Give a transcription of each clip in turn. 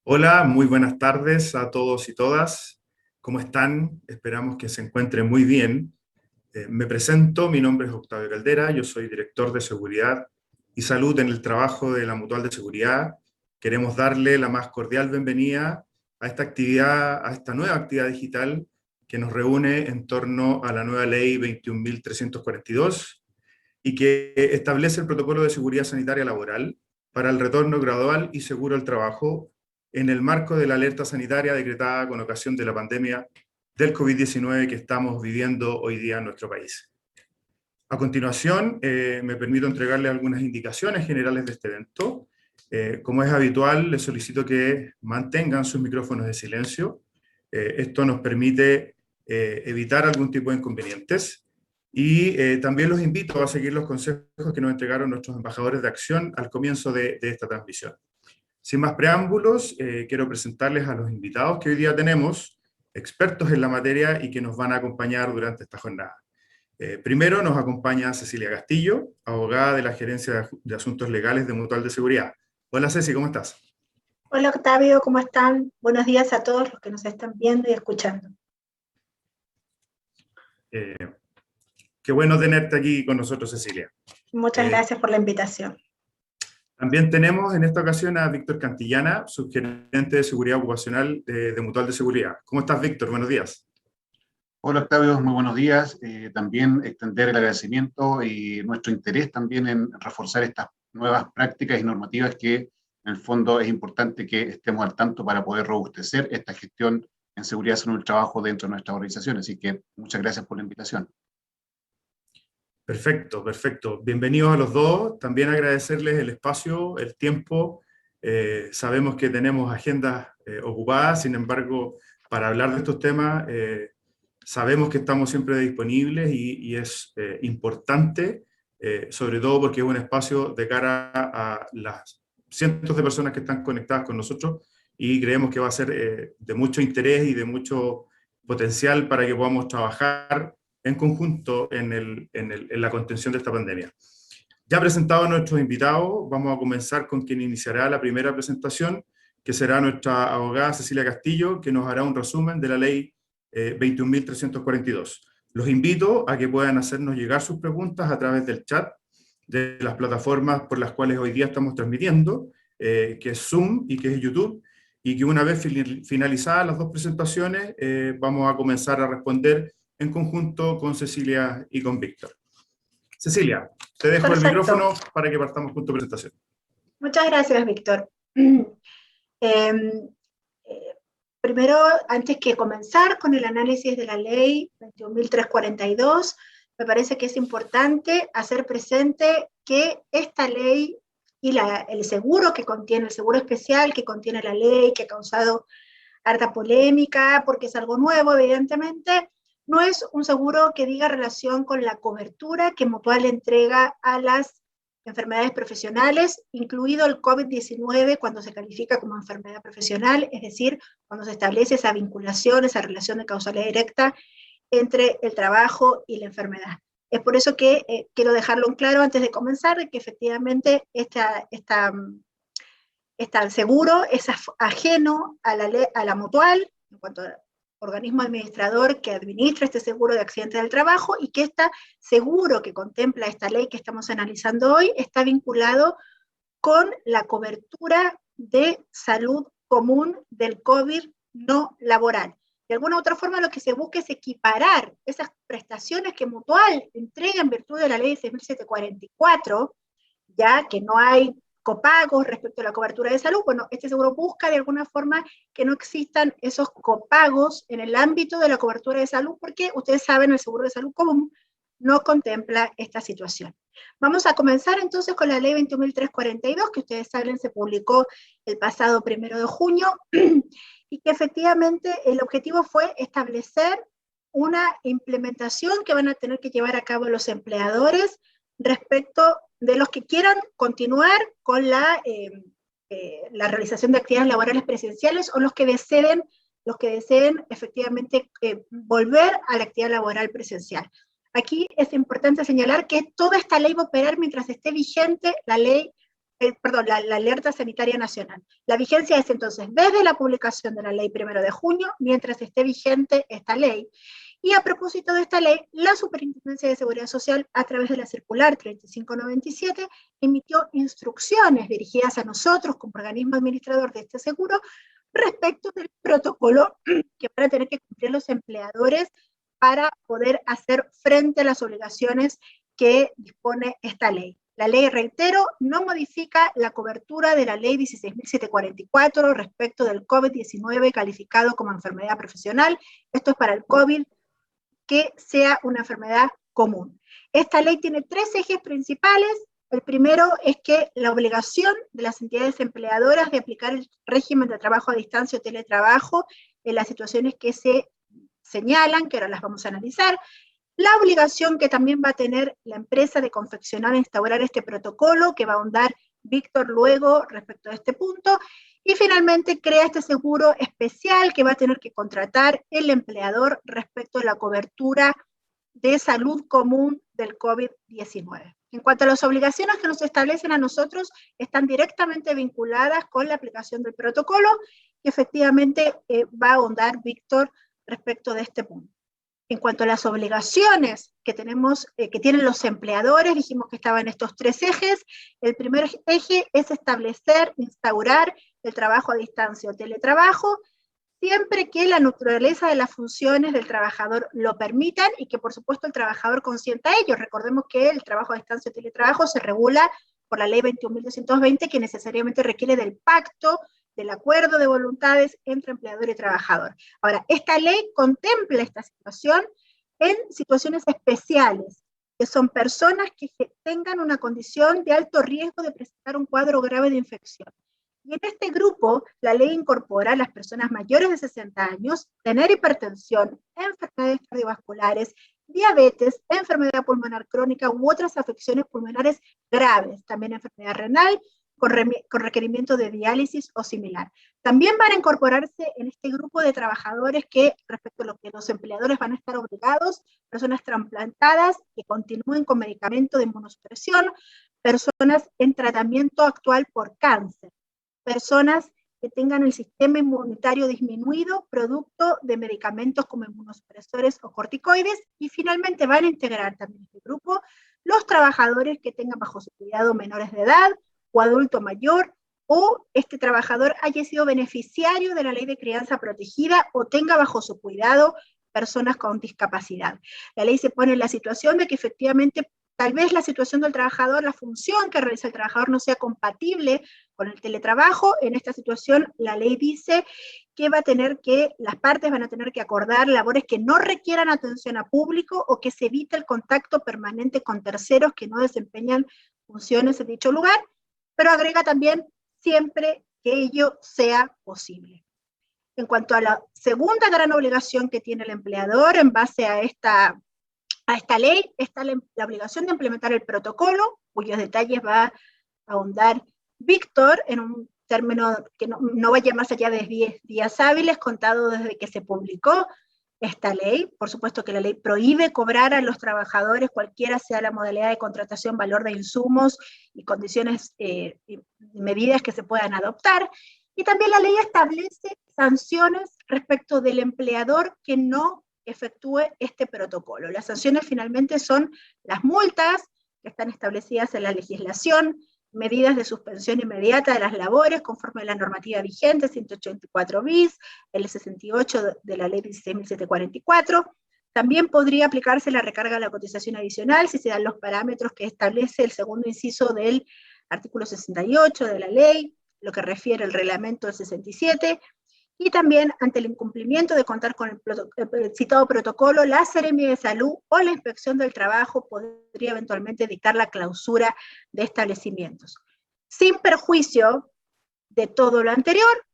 Hola, muy buenas tardes a todos y todas. ¿Cómo están? Esperamos que se encuentren muy bien. Me presento, mi nombre es Octavio Caldera, yo soy director de Seguridad y Salud en el trabajo de la Mutual de Seguridad. Queremos darle la más cordial bienvenida a esta actividad, a esta nueva actividad digital que nos reúne en torno a la nueva ley 21.342 y que establece el protocolo de seguridad sanitaria laboral para el retorno gradual y seguro al trabajo en el marco de la alerta sanitaria decretada con ocasión de la pandemia del COVID-19 que estamos viviendo hoy día en nuestro país. A continuación, me permito entregarles algunas indicaciones generales de este evento. Como es habitual, les solicito que mantengan sus micrófonos de silencio. Esto nos permite evitar algún tipo de inconvenientes. Y también los invito a seguir los consejos que nos entregaron nuestros embajadores de acción al comienzo de esta transmisión. Sin más preámbulos, quiero presentarles a los invitados que hoy día tenemos, expertos en la materia y que nos van a acompañar durante esta jornada. Primero nos acompaña Cecilia Castillo, abogada de la Gerencia de Asuntos Legales de Mutual de Seguridad. Hola Ceci, ¿cómo estás? Hola Octavio, ¿cómo están? Buenos días a todos los que nos están viendo y escuchando. Eh, Qué bueno tenerte aquí con nosotros, Cecilia. Muchas gracias por la invitación. También tenemos en esta ocasión a Víctor Cantillana, subgerente de Seguridad Ocupacional de Mutual de Seguridad. ¿Cómo estás, Víctor? Buenos días. Hola Octavio, muy buenos días. También extender el agradecimiento y nuestro interés también en reforzar estas nuevas prácticas y normativas que en el fondo es importante que estemos al tanto para poder robustecer esta gestión en seguridad en el trabajo dentro de nuestra organización. Así que muchas gracias por la invitación. Perfecto, perfecto. Bienvenidos a los dos. También agradecerles el espacio, el tiempo. Sabemos que tenemos agendas ocupadas, sin embargo, para hablar de estos temas, sabemos que estamos siempre disponibles y es importante, sobre todo porque es un espacio de cara a las cientos de personas que están conectadas con nosotros y creemos que va a ser de mucho interés y de mucho potencial para que podamos trabajar en conjunto en la contención de esta pandemia. Ya presentados a nuestros invitados, vamos a comenzar con quien iniciará la primera presentación, que será nuestra abogada Cecilia Castillo, que nos hará un resumen de la ley 21.342. Los invito a que puedan hacernos llegar sus preguntas a través del chat de las plataformas por las cuales hoy día estamos transmitiendo, que es Zoom y que es YouTube, y que una vez finalizadas las dos presentaciones, vamos a comenzar a responder en conjunto con Cecilia y con Víctor. Cecilia, te dejo el micrófono para que partamos con tu presentación. Muchas gracias, Víctor. Primero, antes que comenzar con el análisis de la ley 21.342, me parece que es importante hacer presente que esta ley y el seguro que contiene, el seguro especial que contiene la ley, que ha causado harta polémica, porque es algo nuevo, evidentemente, no es un seguro que diga relación con la cobertura que Mutual entrega a las enfermedades profesionales, incluido el COVID-19 cuando se califica como enfermedad profesional, es decir, cuando se establece esa vinculación, esa relación de causalidad directa entre el trabajo y la enfermedad. Es por eso que quiero dejarlo en claro antes de comenzar, que efectivamente este seguro es ajeno a la Mutual, en cuanto a organismo administrador que administra este seguro de accidentes del trabajo, y que este seguro que contempla esta ley que estamos analizando hoy está vinculado con la cobertura de salud común del COVID no laboral. De alguna u otra forma lo que se busca es equiparar esas prestaciones que Mutual entrega en virtud de la ley 6.744, ya que no hay copagos respecto a la cobertura de salud. Bueno, este seguro busca de alguna forma que no existan esos copagos en el ámbito de la cobertura de salud, porque ustedes saben, el seguro de salud común no contempla esta situación. Vamos a comenzar entonces con la ley 21.342, que ustedes saben se publicó el pasado 1 de junio, y que efectivamente el objetivo fue establecer una implementación que van a tener que llevar a cabo los empleadores respecto de los que quieran continuar con la realización de actividades laborales presenciales, o los que deseen efectivamente volver a la actividad laboral presencial. Aquí es importante señalar que toda esta ley va a operar mientras esté vigente la ley la alerta sanitaria nacional. La vigencia es entonces desde la publicación de la ley 1 de junio, mientras esté vigente esta ley. Y a propósito de esta ley, la Superintendencia de Seguridad Social, a través de la circular 3597, emitió instrucciones dirigidas a nosotros como organismo administrador de este seguro respecto del protocolo que van a tener que cumplir los empleadores para poder hacer frente a las obligaciones que dispone esta ley. La ley, reitero, no modifica la cobertura de la ley 16.744 respecto del COVID-19 calificado como enfermedad profesional. Esto es para el COVID, que sea una enfermedad común. Esta ley tiene 3 ejes principales. El primero es que la obligación de las entidades empleadoras de aplicar el régimen de trabajo a distancia o teletrabajo en las situaciones que se señalan, que ahora las vamos a analizar. La obligación que también va a tener la empresa de confeccionar e instaurar este protocolo, que va a ahondar Víctor luego respecto a este punto. Y finalmente crea este seguro especial que va a tener que contratar el empleador respecto a la cobertura de salud común del COVID-19. En cuanto a las obligaciones que nos establecen a nosotros, están directamente vinculadas con la aplicación del protocolo, y efectivamente va a ahondar Víctor respecto de este punto. En cuanto a las obligaciones que tenemos, que tienen los empleadores, dijimos que estaban estos 3 ejes. El primer eje es establecer, instaurar el trabajo a distancia o teletrabajo, siempre que la naturaleza de las funciones del trabajador lo permitan y que por supuesto el trabajador consienta a ello. Recordemos que el trabajo a distancia o teletrabajo se regula por la ley 21.220, que necesariamente requiere del pacto, del acuerdo de voluntades entre empleador y trabajador. Ahora, esta ley contempla esta situación en situaciones especiales, que son personas que tengan una condición de alto riesgo de presentar un cuadro grave de infección. Y en este grupo, la ley incorpora a las personas mayores de 60 años, tener hipertensión, enfermedades cardiovasculares, diabetes, enfermedad pulmonar crónica u otras afecciones pulmonares graves, también enfermedad renal, con requerimiento de diálisis o similar. También van a incorporarse en este grupo de trabajadores que, respecto a lo que los empleadores van a estar obligados, personas trasplantadas que continúen con medicamento de inmunosupresión, personas en tratamiento actual por cáncer, personas que tengan el sistema inmunitario disminuido producto de medicamentos como inmunosupresores o corticoides, y finalmente van a integrar también este grupo los trabajadores que tengan bajo su cuidado menores de edad, o adulto mayor, o este trabajador haya sido beneficiario de la ley de crianza protegida o tenga bajo su cuidado personas con discapacidad. La ley se pone en la situación de que efectivamente tal vez la situación del trabajador, la función que realiza el trabajador no sea compatible con el teletrabajo. En esta situación la ley dice que las partes van a tener que acordar labores que no requieran atención a público o que se evite el contacto permanente con terceros que no desempeñan funciones en dicho lugar, pero agrega también siempre que ello sea posible. En cuanto a la segunda gran obligación que tiene el empleador en base a esta ley, está la obligación de implementar el protocolo, cuyos detalles va a ahondar Víctor en un término que no vaya más allá de 10 días hábiles, contado desde que se publicó esta ley. Por supuesto que la ley prohíbe cobrar a los trabajadores, cualquiera sea la modalidad de contratación, valor de insumos y condiciones y medidas que se puedan adoptar. Y también la ley establece sanciones respecto del empleador que no efectúe este protocolo. Las sanciones finalmente son las multas que están establecidas en la legislación, medidas de suspensión inmediata de las labores conforme a la normativa vigente, 184 bis, el 68 de la ley 16.744. También podría aplicarse la recarga de la cotización adicional si se dan los parámetros que establece el segundo inciso del artículo 68 de la ley, lo que refiere al reglamento del 67, y también ante el incumplimiento de contar con el citado protocolo, la Seremia de Salud o la Inspección del Trabajo podría eventualmente dictar la clausura de establecimientos. Sin perjuicio de todo lo anterior,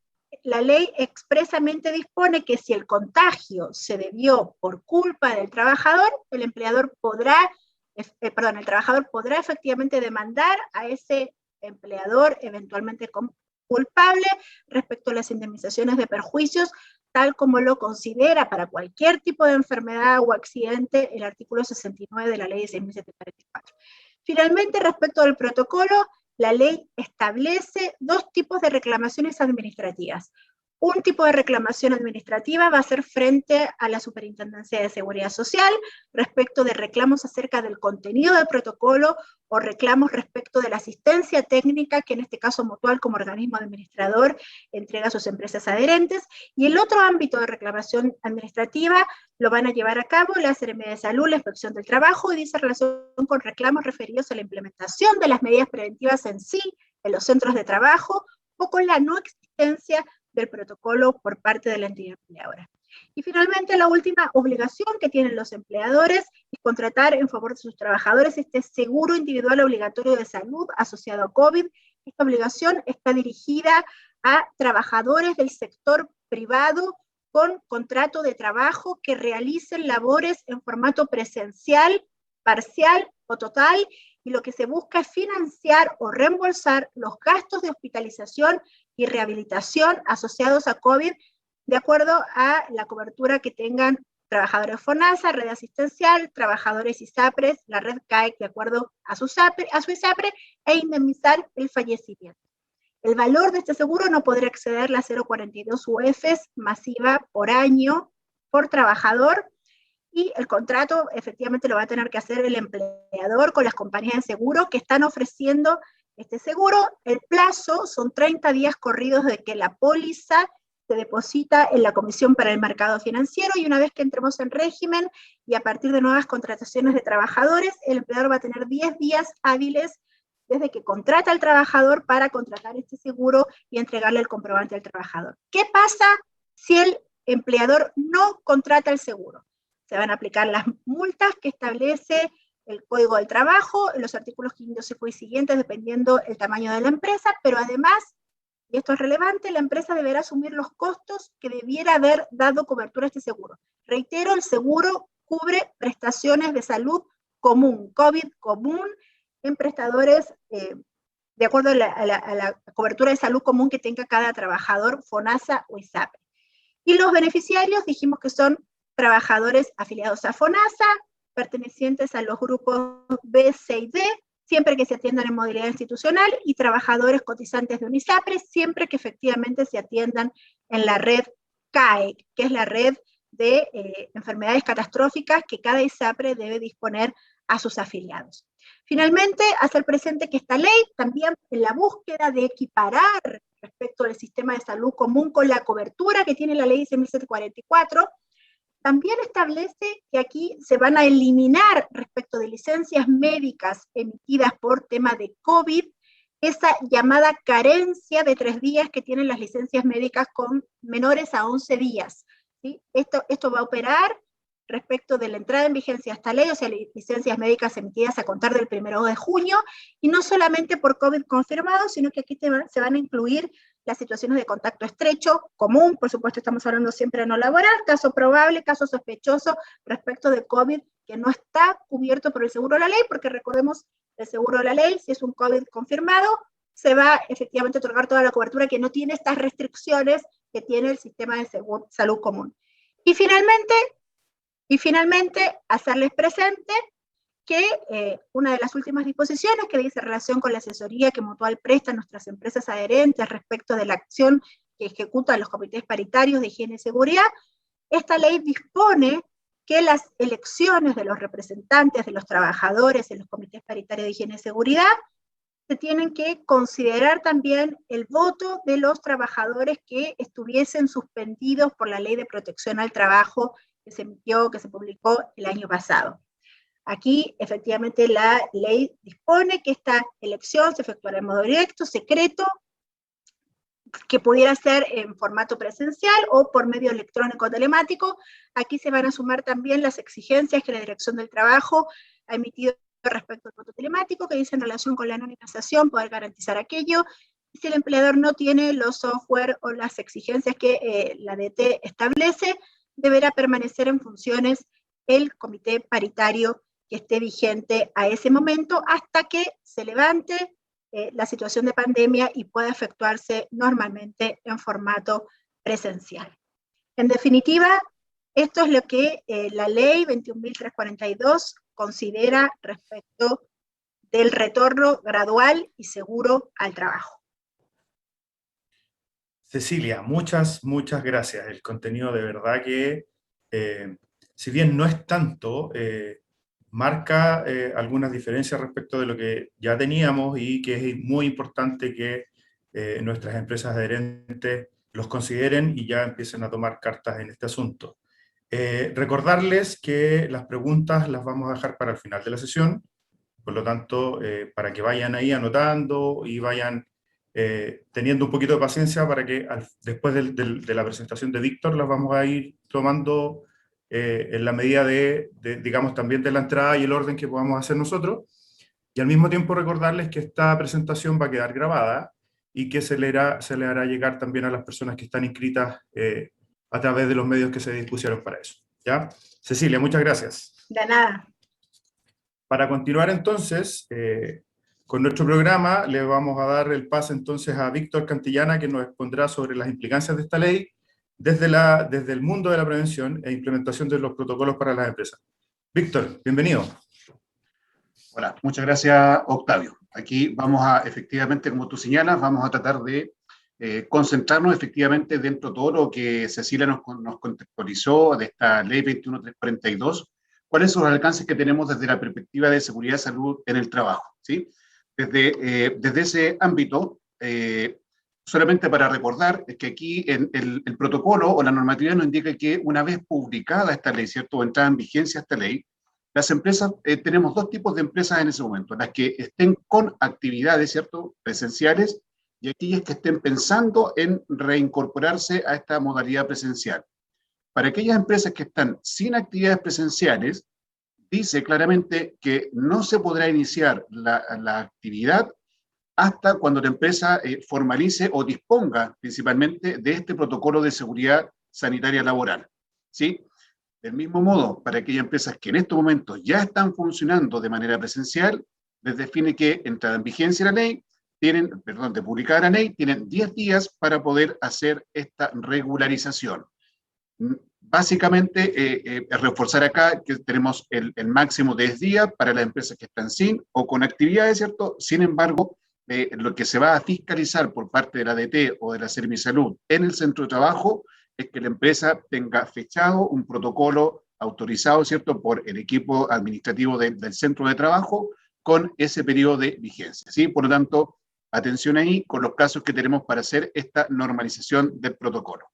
la ley expresamente dispone que si el contagio se debió por culpa del trabajador, el trabajador podrá efectivamente demandar a ese empleador eventualmente culpable respecto a las indemnizaciones de perjuicios, tal como lo considera para cualquier tipo de enfermedad o accidente el artículo 69 de la ley 16.744. Finalmente, respecto al protocolo, la ley establece dos tipos de reclamaciones administrativas. Un tipo de reclamación administrativa va a ser frente a la Superintendencia de Seguridad Social respecto de reclamos acerca del contenido del protocolo o reclamos respecto de la asistencia técnica que en este caso Mutual como organismo administrador entrega a sus empresas adherentes. Y el otro ámbito de reclamación administrativa lo van a llevar a cabo la Seremía de Salud, la Inspección del Trabajo, y dice relación con reclamos referidos a la implementación de las medidas preventivas en sí en los centros de trabajo o con la no existencia del protocolo por parte de la entidad empleadora. Y finalmente, la última obligación que tienen los empleadores es contratar en favor de sus trabajadores este seguro individual obligatorio de salud asociado a COVID. Esta obligación está dirigida a trabajadores del sector privado con contrato de trabajo que realicen labores en formato presencial, parcial o total, y lo que se busca es financiar o reembolsar los gastos de hospitalización y rehabilitación asociados a COVID, de acuerdo a la cobertura que tengan trabajadores FONASA, red asistencial, trabajadores ISAPRES, la red CAEC de acuerdo a su ISAPRE, e indemnizar el fallecimiento. El valor de este seguro no podrá exceder las 0,42 UFs masiva por año por trabajador, y el contrato efectivamente lo va a tener que hacer el empleador con las compañías de seguro que están ofreciendo este seguro. El plazo son 30 días corridos de que la póliza se deposita en la Comisión para el Mercado Financiero, y una vez que entremos en régimen y a partir de nuevas contrataciones de trabajadores, el empleador va a tener 10 días hábiles desde que contrata al trabajador para contratar este seguro y entregarle el comprobante al trabajador. ¿Qué pasa si el empleador no contrata el seguro? Se van a aplicar las multas que establece el Código del Trabajo, en los artículos 505 y siguientes, dependiendo el tamaño de la empresa, pero además, y esto es relevante, la empresa deberá asumir los costos que debiera haber dado cobertura a este seguro. Reitero, el seguro cubre prestaciones de salud común, COVID común, en prestadores de acuerdo a la cobertura de salud común que tenga cada trabajador, FONASA o ISAPRE. Y los beneficiarios dijimos que son trabajadores afiliados a FONASA, pertenecientes a los grupos B, C y D, siempre que se atiendan en modalidad institucional, y trabajadores cotizantes de un ISAPRE, siempre que efectivamente se atiendan en la red CAEC, que es la red de enfermedades catastróficas que cada ISAPRE debe disponer a sus afiliados. Finalmente, hacer presente que esta ley también en la búsqueda de equiparar respecto al sistema de salud común con la cobertura que tiene la ley 1744, también establece que aquí se van a eliminar respecto de licencias médicas emitidas por tema de COVID, esa llamada carencia de 3 días que tienen las licencias médicas con menores a 11 días. ¿Sí? Esto va a operar respecto de la entrada en vigencia de esta ley, o sea, licencias médicas emitidas a contar del 1 de junio, y no solamente por COVID confirmado, sino que aquí se van a incluir las situaciones de contacto estrecho, común, por supuesto estamos hablando siempre de no laboral, caso probable, caso sospechoso respecto de COVID que no está cubierto por el seguro de la ley, porque recordemos, el seguro de la ley, si es un COVID confirmado, se va efectivamente a otorgar toda la cobertura que no tiene estas restricciones que tiene el sistema de salud común. Y finalmente, hacerles presente que una de las últimas disposiciones que dice relación con la asesoría que Mutual presta a nuestras empresas adherentes respecto de la acción que ejecutan los comités paritarios de higiene y seguridad, esta ley dispone que las elecciones de los representantes de los trabajadores en los comités paritarios de higiene y seguridad se tienen que considerar también el voto de los trabajadores que estuviesen suspendidos por la Ley de Protección al Trabajo que se emitió, que se publicó el año pasado. Aquí, efectivamente, la ley dispone que esta elección se efectuará en modo directo, secreto, que pudiera ser en formato presencial o por medio electrónico telemático. Aquí se van a sumar también las exigencias que la Dirección del Trabajo ha emitido respecto al voto telemático, que dice en relación con la anonimización, poder garantizar aquello. Y si el empleador no tiene los software o las exigencias que la DT establece, deberá permanecer en funciones el comité paritario que esté vigente a ese momento hasta que se levante la situación de pandemia y pueda efectuarse normalmente en formato presencial. En definitiva, esto es lo que la ley 21.342 considera respecto del retorno gradual y seguro al trabajo. Cecilia, muchas gracias. El contenido de verdad que, si bien no es tanto, marca algunas diferencias respecto de lo que ya teníamos y que es muy importante que nuestras empresas adherentes los consideren y ya empiecen a tomar cartas en este asunto. Recordarles que las preguntas las vamos a dejar para el final de la sesión, por lo tanto, para que vayan ahí anotando y vayan teniendo un poquito de paciencia para que después de la presentación de Víctor las vamos a ir tomando en la medida digamos, también de la entrada y el orden que podamos hacer nosotros. Y al mismo tiempo recordarles que esta presentación va a quedar grabada y que se le hará llegar también a las personas que están inscritas a través de los medios que se dispusieron para eso. ¿Ya? Cecilia, muchas gracias. De nada. Para continuar entonces con nuestro programa, le vamos a dar el pase entonces a Víctor Cantillana, que nos expondrá sobre las implicancias de esta ley desde el mundo de la prevención e implementación de los protocolos para las empresas. Víctor, bienvenido. Hola, muchas gracias, Octavio. Aquí vamos a, efectivamente, como tú señalas, vamos a tratar de concentrarnos efectivamente dentro de todo lo que Cecilia nos contextualizó de esta ley 21342, cuáles son los alcances que tenemos desde la perspectiva de seguridad y salud en el trabajo, ¿sí? Desde ese ámbito, solamente para recordar, es que aquí el protocolo o la normativa nos indica que una vez publicada esta ley, ¿cierto?, o entrada en vigencia esta ley, las empresas, tenemos dos tipos de empresas en ese momento, las que estén con actividades, ¿cierto?, presenciales, y aquellas que estén pensando en reincorporarse a esta modalidad presencial. Para aquellas empresas que están sin actividades presenciales, dice claramente que no se podrá iniciar la actividad hasta cuando la empresa formalice o disponga principalmente de este protocolo de seguridad sanitaria laboral, ¿sí? Del mismo modo, para aquellas empresas que en estos momentos ya están funcionando de manera presencial, les define que entrada en vigencia la ley, de publicar la ley, tienen 10 días para poder hacer esta regularización. Básicamente, reforzar acá que tenemos el máximo de 10 días para las empresas que están sin o con actividades, ¿cierto? Sin embargo, lo que se va a fiscalizar por parte de la ADT o de la Servisalud en el centro de trabajo es que la empresa tenga fechado un protocolo autorizado, ¿cierto?, por el equipo administrativo del centro de trabajo con ese periodo de vigencia, ¿sí? Por lo tanto, atención ahí con los casos que tenemos para hacer esta normalización del protocolo.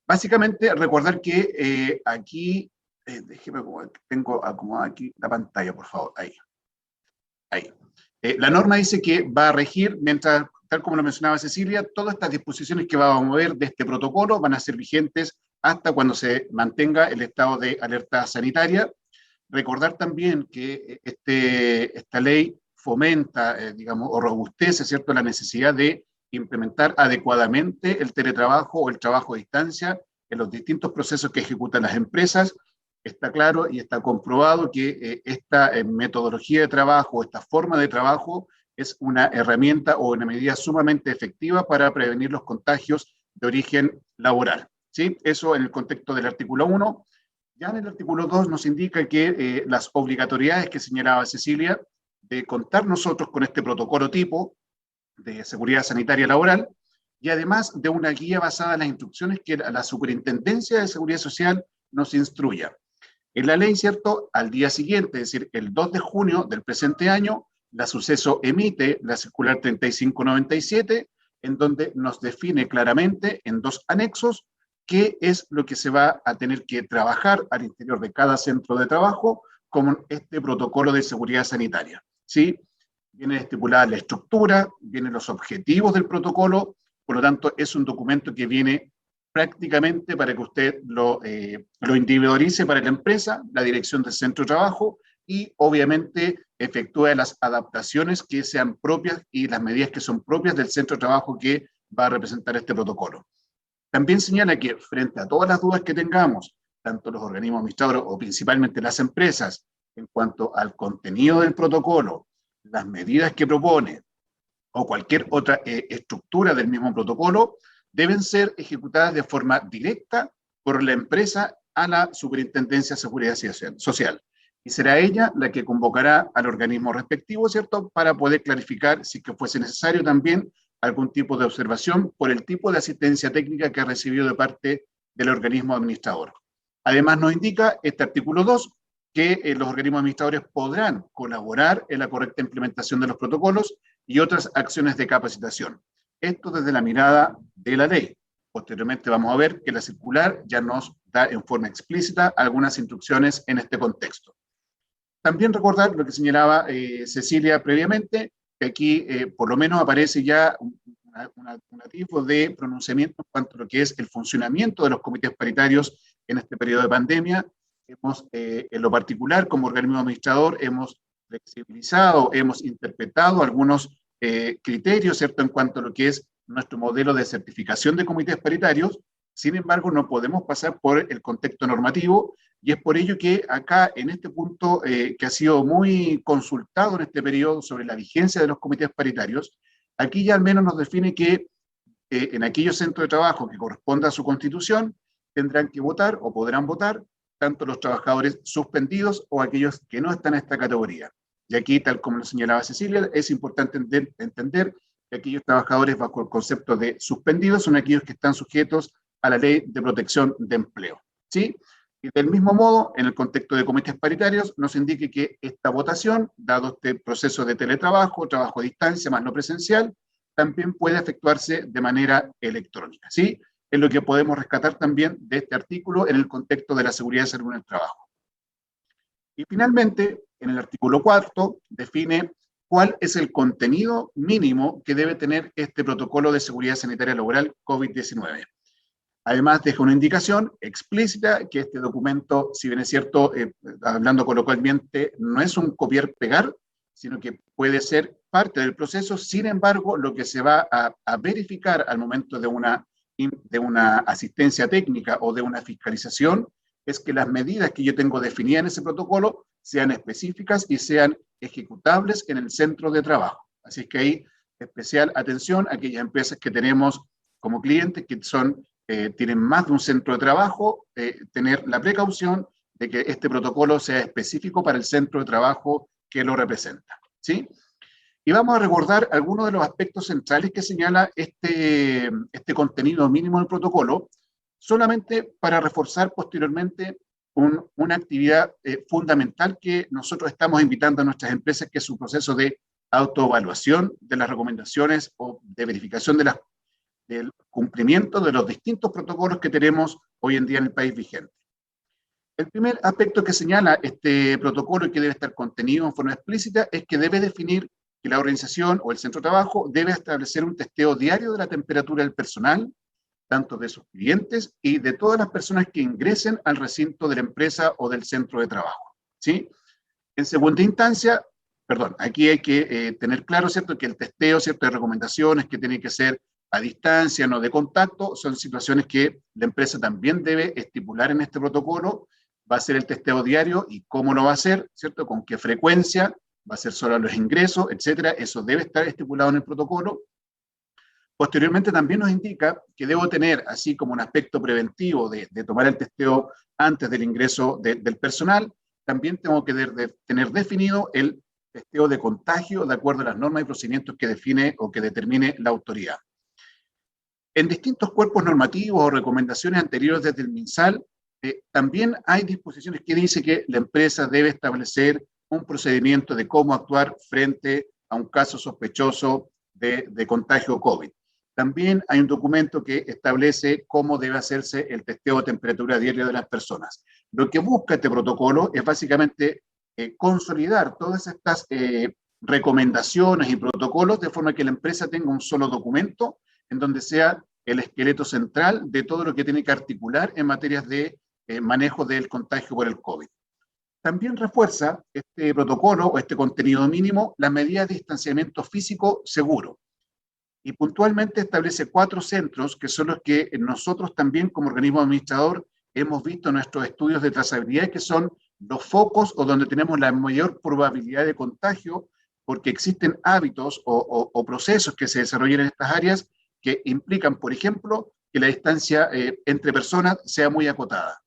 Básicamente, recordar que aquí, déjeme, tengo acomodada aquí la pantalla, por favor, ahí. La norma dice que va a regir, mientras, tal como lo mencionaba Cecilia, todas estas disposiciones que vamos a mover de este protocolo van a ser vigentes hasta cuando se mantenga el estado de alerta sanitaria. Recordar también que esta ley fomenta, digamos, o robustece, ¿cierto?, la necesidad de implementar adecuadamente el teletrabajo o el trabajo a distancia en los distintos procesos que ejecutan las empresas. Está claro y está comprobado que esta metodología de trabajo, esta forma de trabajo, es una herramienta o una medida sumamente efectiva para prevenir los contagios de origen laboral, ¿sí? Eso en el contexto del artículo 1. Ya en el artículo 2 nos indica que las obligatoriedades que señalaba Cecilia, de contar nosotros con este protocolo tipo de seguridad sanitaria laboral, y además de una guía basada en las instrucciones que la Superintendencia de Seguridad Social nos instruya. En la ley, ¿cierto?, al día siguiente, es decir, el 2 de junio del presente año, la Suceso emite la circular 3597, en donde nos define claramente en 2 anexos qué es lo que se va a tener que trabajar al interior de cada centro de trabajo como este protocolo de seguridad sanitaria, ¿sí? Viene estipulada la estructura, vienen los objetivos del protocolo, por lo tanto es un documento que viene prácticamente para que usted lo individualice para la empresa, la dirección del centro de trabajo y obviamente efectúe las adaptaciones que sean propias y las medidas que son propias del centro de trabajo que va a representar este protocolo. También señala que frente a todas las dudas que tengamos, tanto los organismos administradores o principalmente las empresas, en cuanto al contenido del protocolo, las medidas que propone o cualquier otra estructura del mismo protocolo, deben ser ejecutadas de forma directa por la empresa a la Superintendencia de Seguridad Social. y será ella la que convocará al organismo respectivo, ¿cierto?, para poder clarificar si que fuese necesario también algún tipo de observación por el tipo de asistencia técnica que ha recibido de parte del organismo administrador. Además, nos indica este artículo 2 que los organismos administradores podrán colaborar en la correcta implementación de los protocolos y otras acciones de capacitación. Esto desde la mirada de la ley. Posteriormente vamos a ver que la circular ya nos da en forma explícita algunas instrucciones en este contexto. También recordar lo que señalaba Cecilia previamente, que aquí por lo menos aparece ya un atisbo de pronunciamiento en cuanto a lo que es el funcionamiento de los comités paritarios en este periodo de pandemia. Hemos, en lo particular, como organismo administrador, hemos flexibilizado, hemos interpretado algunos criterios, ¿cierto?, en cuanto a lo que es nuestro modelo de certificación de comités paritarios. Sin embargo, no podemos pasar por el contexto normativo, y es por ello que acá, en este punto, que ha sido muy consultado en este periodo sobre la vigencia de los comités paritarios, aquí ya al menos nos define que en aquellos centros de trabajo que corresponda a su constitución, tendrán que votar o podrán votar tanto los trabajadores suspendidos o aquellos que no están en esta categoría. Y aquí, tal como lo señalaba Cecilia, es importante entender que aquellos trabajadores bajo el concepto de suspendidos son aquellos que están sujetos a la Ley de Protección de Empleo, ¿sí? Y del mismo modo, en el contexto de comités paritarios, nos indique que esta votación, dado este proceso de teletrabajo, trabajo a distancia, más no presencial, también puede efectuarse de manera electrónica, ¿sí? Es lo que podemos rescatar también de este artículo en el contexto de la seguridad y salud en el trabajo. Y finalmente, en el artículo 4, define cuál es el contenido mínimo que debe tener este protocolo de seguridad sanitaria laboral COVID-19. Además, deja una indicación explícita que este documento, si bien es cierto, hablando coloquialmente, no es un copiar-pegar, sino que puede ser parte del proceso. Sin embargo, lo que se va a verificar al momento de una asistencia técnica o de una fiscalización es que las medidas que yo tengo definidas en ese protocolo sean específicas y sean ejecutables en el centro de trabajo. Así es que ahí, especial atención a aquellas empresas que tenemos como clientes que tienen más de un centro de trabajo, tener la precaución de que este protocolo sea específico para el centro de trabajo que lo representa, ¿sí? Y vamos a recordar algunos de los aspectos centrales que señala este contenido mínimo del protocolo, solamente para reforzar posteriormente una actividad fundamental que nosotros estamos invitando a nuestras empresas, que es un proceso de autoevaluación de las recomendaciones o de verificación del cumplimiento de los distintos protocolos que tenemos hoy en día en el país vigente. El primer aspecto que señala este protocolo y que debe estar contenido en forma explícita es que debe definir que la organización o el centro de trabajo debe establecer un testeo diario de la temperatura del personal, tanto de sus clientes y de todas las personas que ingresen al recinto de la empresa o del centro de trabajo, ¿sí? En segunda instancia, aquí hay que tener claro, ¿cierto?, que el testeo, ¿cierto?, de recomendaciones que tienen que ser a distancia, no de contacto, son situaciones que la empresa también debe estipular en este protocolo. Va a ser el testeo diario y cómo lo va a hacer, ¿cierto?, con qué frecuencia, va a ser solo a los ingresos, etcétera. Eso debe estar estipulado en el protocolo. Posteriormente también nos indica que debo tener, así como un aspecto preventivo de tomar el testeo antes del ingreso del personal, también tengo que tener definido el testeo de contagio de acuerdo a las normas y procedimientos que define o que determine la autoridad. En distintos cuerpos normativos o recomendaciones anteriores desde el MinSal, también hay disposiciones que dicen que la empresa debe establecer un procedimiento de cómo actuar frente a un caso sospechoso de contagio COVID. También hay un documento que establece cómo debe hacerse el testeo de temperatura diaria de las personas. Lo que busca este protocolo es básicamente consolidar todas estas recomendaciones y protocolos de forma que la empresa tenga un solo documento en donde sea el esqueleto central de todo lo que tiene que articular en materias de manejo del contagio por el COVID. También refuerza este protocolo o este contenido mínimo las medidas de distanciamiento físico seguro. Y puntualmente establece 4 centros que son los que nosotros también como organismo administrador hemos visto en nuestros estudios de trazabilidad, que son los focos o donde tenemos la mayor probabilidad de contagio, porque existen hábitos o procesos que se desarrollan en estas áreas que implican, por ejemplo, que la distancia entre personas sea muy acotada,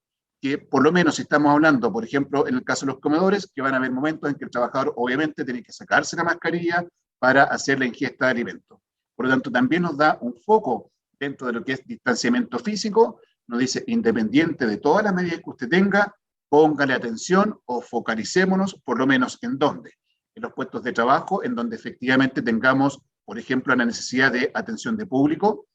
que por lo menos si estamos hablando, por ejemplo, en el caso de los comedores, que van a haber momentos en que el trabajador obviamente tiene que sacarse la mascarilla para hacer la ingesta de alimentos. Por lo tanto, también nos da un foco dentro de lo que es distanciamiento físico, nos dice, independiente de todas las medidas que usted tenga, póngale atención o focalicémonos por lo menos en dónde. En los puestos de trabajo, en donde efectivamente tengamos, por ejemplo, la necesidad de atención de público,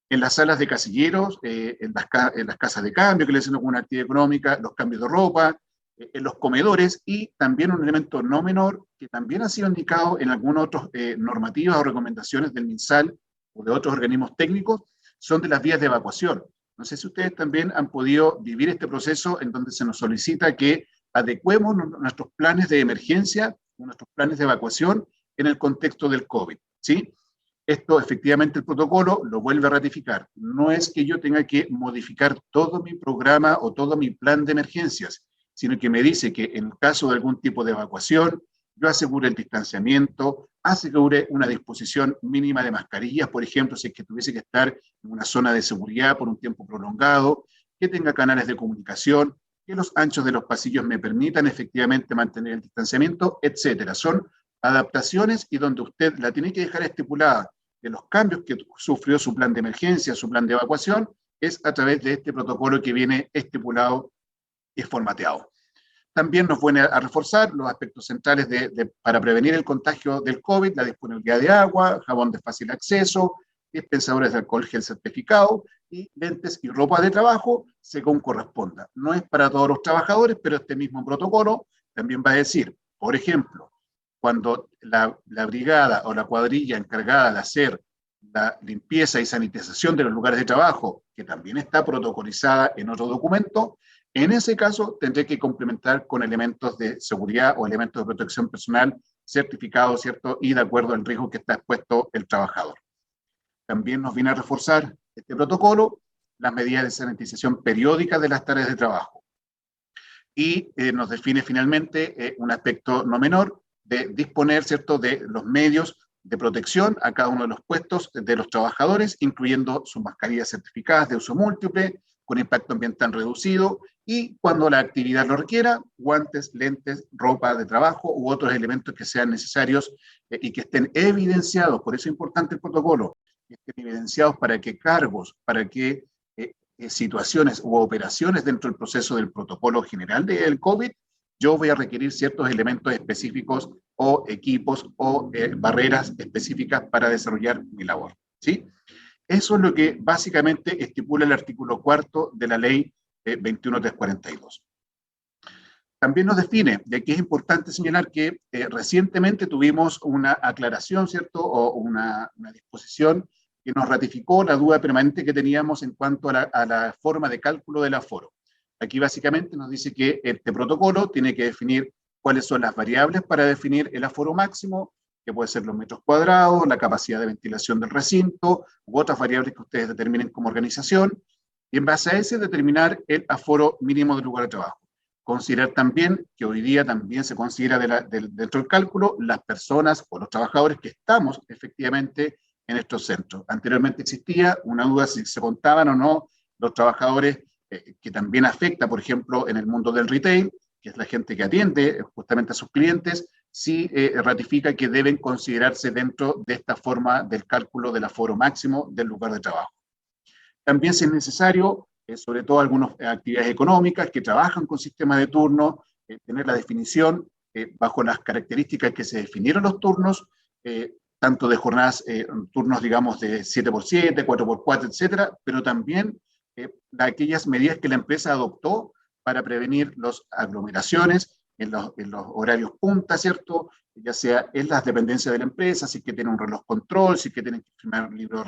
en las salas de casilleros, en las casas de cambio que le hacen alguna actividad económica, los cambios de ropa, en los comedores, y también un elemento no menor que también ha sido indicado en algunas otras normativas o recomendaciones del MinSal o de otros organismos técnicos, son de las vías de evacuación. No sé si ustedes también han podido vivir este proceso en donde se nos solicita que adecuemos nuestros planes de emergencia, nuestros planes de evacuación en el contexto del COVID, ¿sí? Esto efectivamente el protocolo lo vuelve a ratificar. No es que yo tenga que modificar todo mi programa o todo mi plan de emergencias, sino que me dice que en el caso de algún tipo de evacuación, yo asegure el distanciamiento, asegure una disposición mínima de mascarillas, por ejemplo, si es que tuviese que estar en una zona de seguridad por un tiempo prolongado, que tenga canales de comunicación, que los anchos de los pasillos me permitan efectivamente mantener el distanciamiento, etcétera. Son adaptaciones y donde usted la tiene que dejar estipulada de los cambios que sufrió su plan de emergencia, su plan de evacuación, es a través de este protocolo que viene estipulado y formateado. También nos viene a reforzar los aspectos centrales para prevenir el contagio del COVID, la disponibilidad de agua, jabón de fácil acceso, dispensadores de alcohol gel certificado y lentes y ropa de trabajo según corresponda. No es para todos los trabajadores, pero este mismo protocolo también va a decir, por ejemplo, cuando la brigada o la cuadrilla encargada de hacer la limpieza y sanitización de los lugares de trabajo, que también está protocolizada en otro documento, en ese caso tendré que complementar con elementos de seguridad o elementos de protección personal certificados, ¿cierto? Y de acuerdo al riesgo que está expuesto el trabajador. También nos viene a reforzar este protocolo las medidas de sanitización periódica de las tareas de trabajo. Y nos define finalmente un aspecto no menor de disponer, ¿cierto?, de los medios de protección a cada uno de los puestos de los trabajadores, incluyendo sus mascarillas certificadas de uso múltiple, con impacto ambiental reducido, y cuando la actividad lo requiera, guantes, lentes, ropa de trabajo u otros elementos que sean necesarios y que estén evidenciados. Por eso es importante el protocolo, que estén evidenciados para que cargos, para que situaciones u operaciones dentro del proceso del protocolo general del COVID, yo voy a requerir ciertos elementos específicos o equipos o barreras específicas para desarrollar mi labor, ¿sí? Eso es lo que básicamente estipula el artículo 4 de la ley 21342. También nos define, y aquí es importante señalar que recientemente tuvimos una aclaración, ¿cierto? O una disposición que nos ratificó la duda permanente que teníamos en cuanto a la forma de cálculo del aforo. Aquí básicamente nos dice que este protocolo tiene que definir cuáles son las variables para definir el aforo máximo, que puede ser los metros cuadrados, la capacidad de ventilación del recinto, u otras variables que ustedes determinen como organización, y en base a ese determinar el aforo mínimo del lugar de trabajo. Considerar también que hoy día también se considera dentro del cálculo las personas o los trabajadores que estamos efectivamente en estos centros. Anteriormente existía una duda si se contaban o no los trabajadores que también afecta, por ejemplo, en el mundo del retail, que es la gente que atiende justamente a sus clientes, sí ratifica que deben considerarse dentro de esta forma del cálculo del aforo máximo del lugar de trabajo. También si es necesario, sobre todo algunas actividades económicas que trabajan con sistemas de turno, tener la definición bajo las características que se definieron los turnos, tanto de jornadas, turnos digamos de 7x7, 4x4, etcétera, pero también de aquellas medidas que la empresa adoptó para prevenir las aglomeraciones en los horarios punta, ¿cierto? Ya sea en las dependencias de la empresa, si es que tiene un reloj control, si es que tienen que firmar libro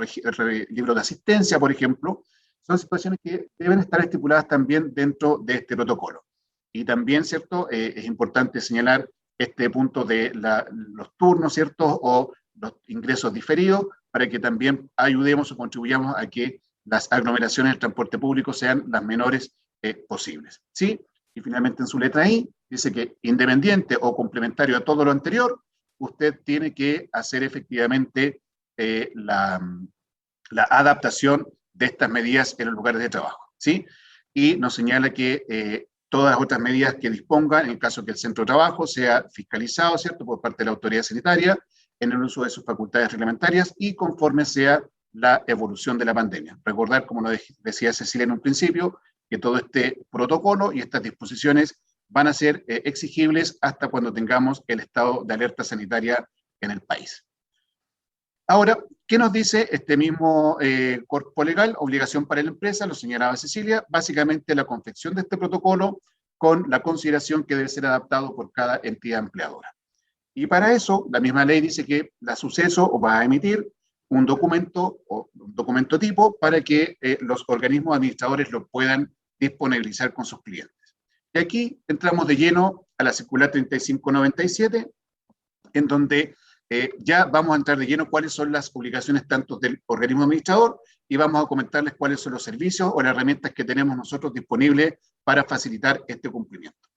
de asistencia, por ejemplo. Son situaciones que deben estar estipuladas también dentro de este protocolo. Y también, ¿cierto? Es importante señalar este punto de los turnos, ¿cierto? O los ingresos diferidos, para que también ayudemos o contribuyamos a que las aglomeraciones del transporte público sean las menores posibles, ¿sí? Y finalmente en su letra I dice que independiente o complementario a todo lo anterior, usted tiene que hacer efectivamente la adaptación de estas medidas en los lugares de trabajo, ¿sí? y nos señala que todas las otras medidas que dispongan, en el caso que el centro de trabajo sea fiscalizado, ¿cierto?, por parte de la autoridad sanitaria, en el uso de sus facultades reglamentarias y conforme sea la evolución de la pandemia. Recordar, como lo decía Cecilia en un principio, que todo este protocolo y estas disposiciones van a ser exigibles hasta cuando tengamos el estado de alerta sanitaria en el país. Ahora, ¿qué nos dice este mismo cuerpo legal? Obligación para la empresa, lo señalaba Cecilia, básicamente la confección de este protocolo con la consideración que debe ser adaptado por cada entidad empleadora. Y para eso, la misma ley dice que la suceso va a emitir un documento tipo para que los organismos administradores lo puedan disponibilizar con sus clientes. Y aquí entramos de lleno a la circular 3597, en donde ya vamos a entrar de lleno cuáles son las obligaciones tanto del organismo administrador y vamos a comentarles cuáles son los servicios o las herramientas que tenemos nosotros disponibles para facilitar este cumplimiento.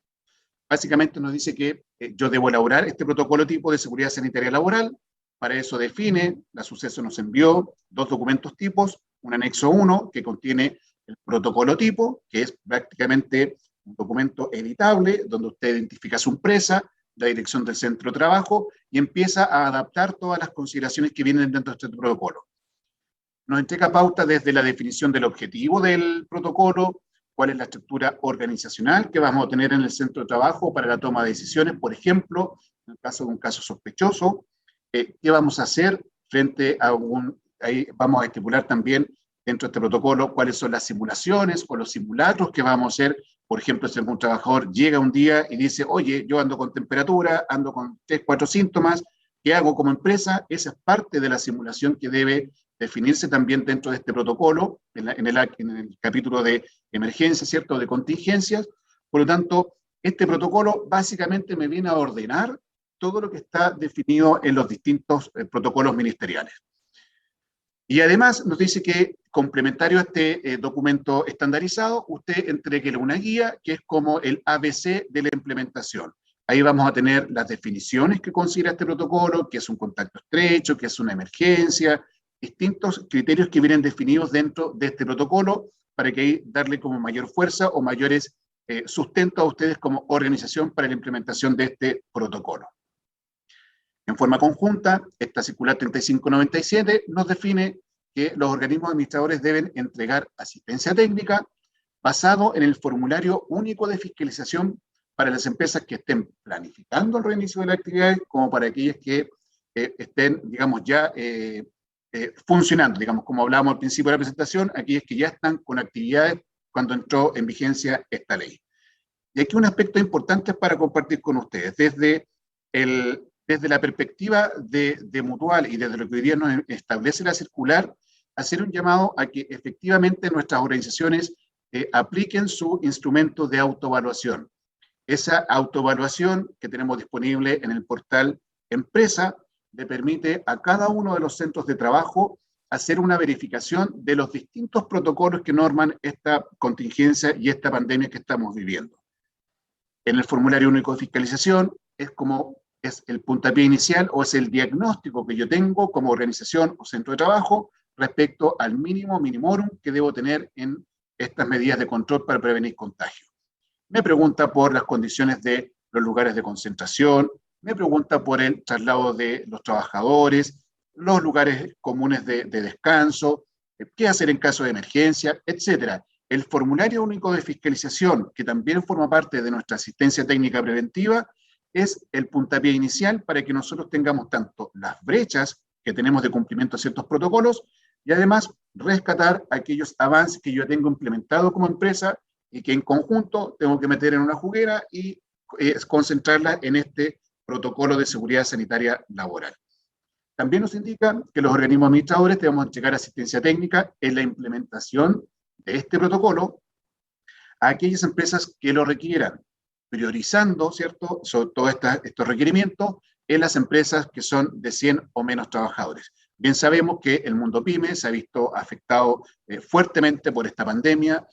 Básicamente nos dice que yo debo elaborar este protocolo tipo de seguridad sanitaria laboral. Para eso define, la suceso nos envió 2 documentos tipos, un anexo 1 que contiene el protocolo tipo, que es prácticamente un documento editable, donde usted identifica su empresa, la dirección del centro de trabajo y empieza a adaptar todas las consideraciones que vienen dentro de este protocolo. Nos entrega pauta desde la definición del objetivo del protocolo, cuál es la estructura organizacional que vamos a tener en el centro de trabajo para la toma de decisiones, por ejemplo, en el caso de un caso sospechoso, qué vamos a hacer frente a ahí vamos a estipular también dentro de este protocolo cuáles son las simulaciones o los simulacros que vamos a hacer. Por ejemplo, si algún trabajador llega un día y dice, oye, yo ando con temperatura, ando con 3, 4 síntomas, ¿qué hago como empresa? Esa es parte de la simulación que debe definirse también dentro de este protocolo, en el capítulo de emergencia, ¿cierto?, de contingencias. Por lo tanto, este protocolo básicamente me viene a ordenar todo lo que está definido en los distintos protocolos ministeriales. Y además nos dice que, complementario a este documento estandarizado, usted entregue una guía que es como el ABC de la implementación. Ahí vamos a tener las definiciones que considera este protocolo, que es un contacto estrecho, que es una emergencia, distintos criterios que vienen definidos dentro de este protocolo para que ahí darle como mayor fuerza o mayores sustento a ustedes como organización para la implementación de este protocolo. En forma conjunta, esta circular 3597 nos define que los organismos administradores deben entregar asistencia técnica basado en el formulario único de fiscalización para las empresas que estén planificando el reinicio de las actividades, como para aquellas que estén, digamos, ya funcionando, digamos, como hablábamos al principio de la presentación, aquellas que ya están con actividades cuando entró en vigencia esta ley. Y aquí un aspecto importante para compartir con ustedes, desde la perspectiva de Mutual y desde lo que hoy día nos establece la circular, hacer un llamado a que efectivamente nuestras organizaciones apliquen su instrumento de autoevaluación. Esa autoevaluación que tenemos disponible en el portal Empresa le permite a cada uno de los centros de trabajo hacer una verificación de los distintos protocolos que norman esta contingencia y esta pandemia que estamos viviendo. En el formulario único de fiscalización es el puntapié inicial o es el diagnóstico que yo tengo como organización o centro de trabajo respecto al mínimo minimorum que debo tener en estas medidas de control para prevenir contagio. Me pregunta por las condiciones de los lugares de concentración, me pregunta por el traslado de los trabajadores, los lugares comunes de descanso, qué hacer en caso de emergencia, etc. El formulario único de fiscalización, que también forma parte de nuestra asistencia técnica preventiva, es el puntapié inicial para que nosotros tengamos tanto las brechas que tenemos de cumplimiento a ciertos protocolos y además rescatar aquellos avances que yo tengo implementado como empresa y que en conjunto tengo que meter en una juguera y concentrarla en este protocolo de seguridad sanitaria laboral. También nos indica que los organismos administradores debemos entregar asistencia técnica en la implementación de este protocolo a aquellas empresas que lo requieran, priorizando, ¿cierto?, sobre todo estos requerimientos en las empresas que son de 100 o menos trabajadores. Bien sabemos que el mundo PYME se ha visto afectado fuertemente por esta pandemia,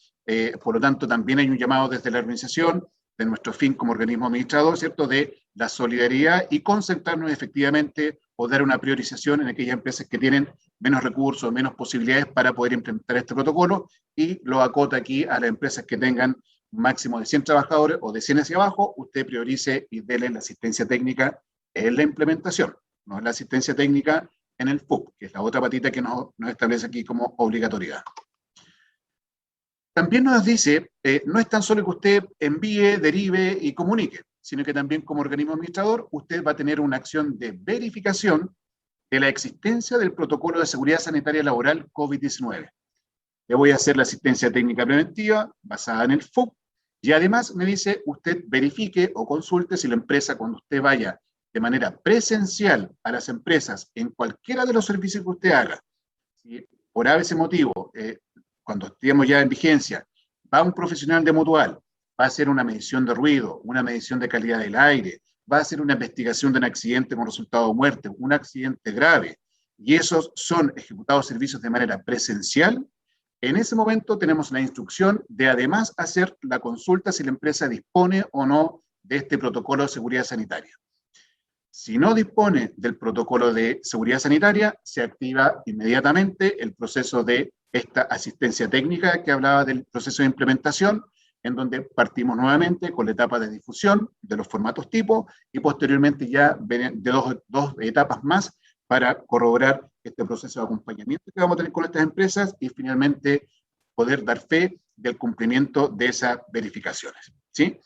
por lo tanto también hay un llamado desde la organización de nuestro fin como organismo administrador, ¿cierto?, de la solidaridad y concentrarnos efectivamente o dar una priorización en aquellas empresas que tienen menos recursos, menos posibilidades para poder implementar este protocolo, y lo acota aquí a las empresas que tengan un máximo de 100 trabajadores o de 100 hacia abajo. Usted priorice y dele la asistencia técnica en la implementación, no es la asistencia técnica en el FUP, que es la otra patita que nos establece aquí como obligatoriedad. También nos dice, no es tan solo que usted envíe, derive y comunique, sino que también como organismo administrador usted va a tener una acción de verificación de la existencia del protocolo de seguridad sanitaria laboral COVID-19. Le voy a hacer la asistencia técnica preventiva basada en el FUP, y además me dice, usted verifique o consulte si la empresa, cuando usted vaya de manera presencial a las empresas en cualquiera de los servicios que usted haga, si por ese motivo, cuando estemos ya en vigencia, va un profesional de Mutual, va a hacer una medición de ruido, una medición de calidad del aire, va a hacer una investigación de un accidente con resultado de muerte, un accidente grave, y esos son ejecutados servicios de manera presencial, en ese momento tenemos la instrucción de además hacer la consulta si la empresa dispone o no de este protocolo de seguridad sanitaria. Si no dispone del protocolo de seguridad sanitaria, se activa inmediatamente el proceso de esta asistencia técnica que hablaba del proceso de implementación, en donde partimos nuevamente con la etapa de difusión de los formatos tipo y posteriormente ya de dos etapas más para corroborar este proceso de acompañamiento que vamos a tener con estas empresas y finalmente poder dar fe del cumplimiento de esas verificaciones, ¿sí?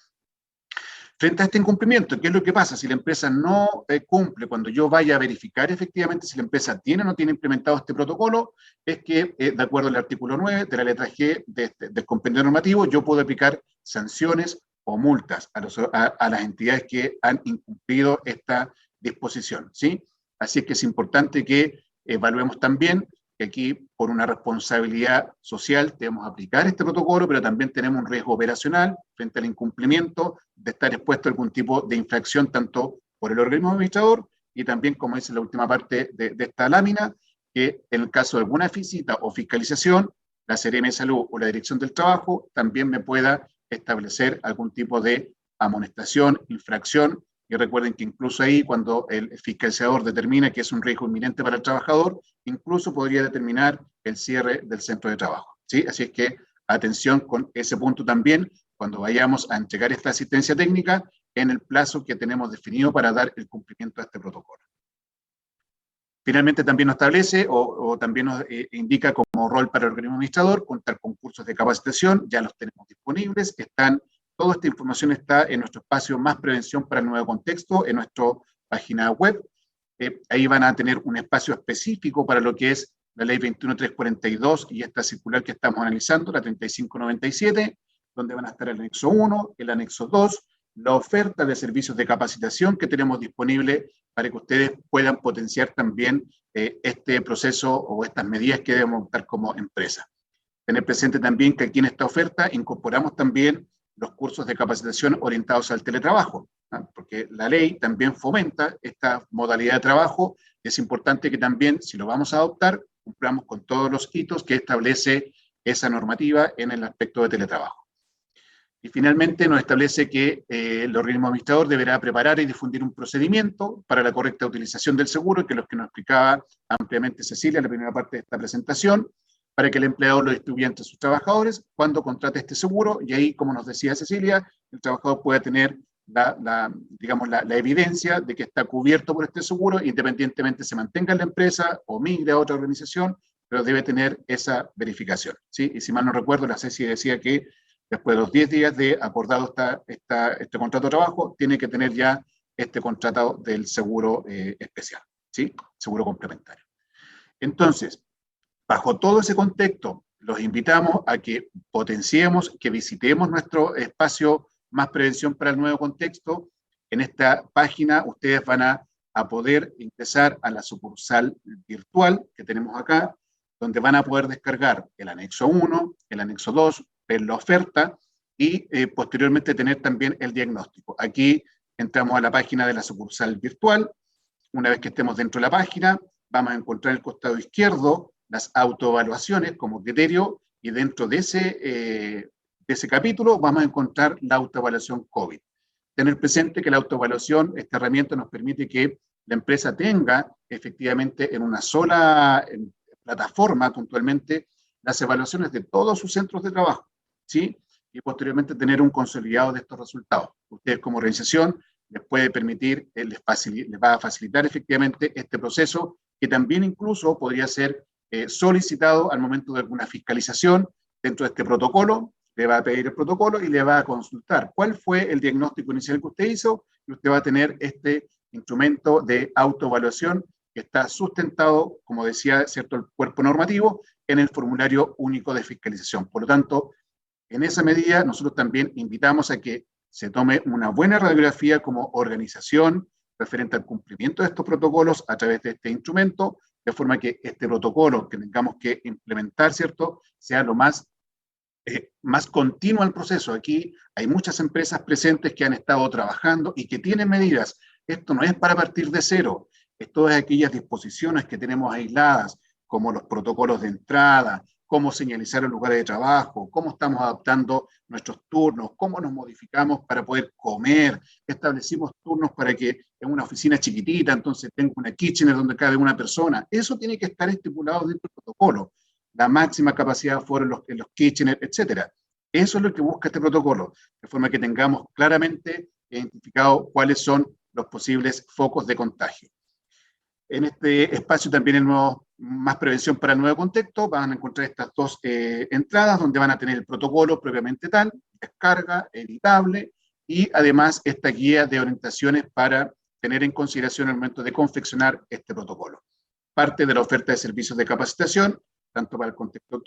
Frente a este incumplimiento, ¿qué es lo que pasa? Si la empresa no cumple, cuando yo vaya a verificar efectivamente si la empresa tiene o no tiene implementado este protocolo, es que, de acuerdo al artículo 9 de la letra G del compendio normativo, yo puedo aplicar sanciones o multas a las entidades que han incumplido esta disposición, ¿sí? Así es que es importante que evaluemos también que aquí, por una responsabilidad social, debemos aplicar este protocolo, pero también tenemos un riesgo operacional frente al incumplimiento de estar expuesto a algún tipo de infracción, tanto por el organismo administrador y también, como dice la última parte de esta lámina, que en el caso de alguna visita o fiscalización, la Seremi de Salud o la Dirección del Trabajo también me pueda establecer algún tipo de amonestación, infracción. Y recuerden que incluso ahí, cuando el fiscalizador determina que es un riesgo inminente para el trabajador, incluso podría determinar el cierre del centro de trabajo, ¿sí? Así es que atención con ese punto también, cuando vayamos a entregar esta asistencia técnica en el plazo que tenemos definido para dar el cumplimiento a este protocolo. Finalmente también nos establece o también nos indica como rol para el organismo administrador contar con cursos de capacitación, ya los tenemos disponibles, toda esta información está en nuestro espacio Más Prevención para el Nuevo Contexto, en nuestra página web. Ahí van a tener un espacio específico para lo que es la Ley 21342 y esta circular que estamos analizando, la 3597, donde van a estar el anexo 1, el anexo 2, la oferta de servicios de capacitación que tenemos disponible para que ustedes puedan potenciar también este proceso o estas medidas que debemos adoptar como empresa. Tener presente también que aquí en esta oferta incorporamos también los cursos de capacitación orientados al teletrabajo, ¿no? Porque la ley también fomenta esta modalidad de trabajo. Es importante que también, si lo vamos a adoptar, cumplamos con todos los hitos que establece esa normativa en el aspecto de teletrabajo. Y finalmente nos establece que el organismo administrador deberá preparar y difundir un procedimiento para la correcta utilización del seguro, que es lo que nos explicaba ampliamente Cecilia en la primera parte de esta presentación, para que el empleador lo distribuya entre sus trabajadores cuando contrate este seguro, y ahí, como nos decía Cecilia, el trabajador puede tener la evidencia de que está cubierto por este seguro, independientemente se mantenga en la empresa o migre a otra organización, pero debe tener esa verificación, ¿sí? Y si mal no recuerdo, la Ceci decía que después de los 10 días de acordado este contrato de trabajo, tiene que tener ya este contrato del seguro especial, ¿sí? Seguro complementario. Entonces, bajo todo ese contexto, los invitamos a que potenciemos, que visitemos nuestro espacio Más Prevención para el Nuevo Contexto. En esta página ustedes van a poder ingresar a la sucursal virtual que tenemos acá, donde van a poder descargar el anexo 1, el anexo 2, ver la oferta y posteriormente tener también el diagnóstico. Aquí entramos a la página de la sucursal virtual. Una vez que estemos dentro de la página, vamos a encontrar en el costado izquierdo las autoevaluaciones como criterio, y dentro de de ese capítulo vamos a encontrar la autoevaluación COVID. Tener presente que la autoevaluación, esta herramienta nos permite que la empresa tenga efectivamente en una sola plataforma puntualmente las evaluaciones de todos sus centros de trabajo, ¿sí? Y posteriormente tener un consolidado de estos resultados. Ustedes como organización les puede permitir, les va a facilitar efectivamente este proceso, que también incluso podría ser solicitado al momento de alguna fiscalización dentro de este protocolo. Le va a pedir el protocolo y le va a consultar cuál fue el diagnóstico inicial que usted hizo, y usted va a tener este instrumento de autoevaluación que está sustentado, como decía, ¿cierto?, el cuerpo normativo en el formulario único de fiscalización. Por lo tanto, en esa medida, nosotros también invitamos a que se tome una buena radiografía como organización referente al cumplimiento de estos protocolos a través de este instrumento, de forma que este protocolo que tengamos que implementar, ¿cierto?, sea lo más continuo el proceso. Aquí hay muchas empresas presentes que han estado trabajando y que tienen medidas. Esto no es para partir de cero, es todas aquellas disposiciones que tenemos aisladas, como los protocolos de entrada, cómo señalizar el lugar de trabajo, cómo estamos adaptando nuestros turnos, cómo nos modificamos para poder comer, establecimos turnos para que en una oficina chiquitita, entonces tengo una kitchener donde cabe una persona. Eso tiene que estar estipulado dentro del protocolo. La máxima capacidad de aforo en los kitcheners, etcétera. Eso es lo que busca este protocolo, de forma que tengamos claramente identificado cuáles son los posibles focos de contagio. En este espacio también en más prevención para el nuevo contexto van a encontrar estas dos entradas donde van a tener el protocolo propiamente tal, descarga, editable, y además esta guía de orientaciones para tener en consideración al momento de confeccionar este protocolo. Parte de la oferta de servicios de capacitación, tanto para el contexto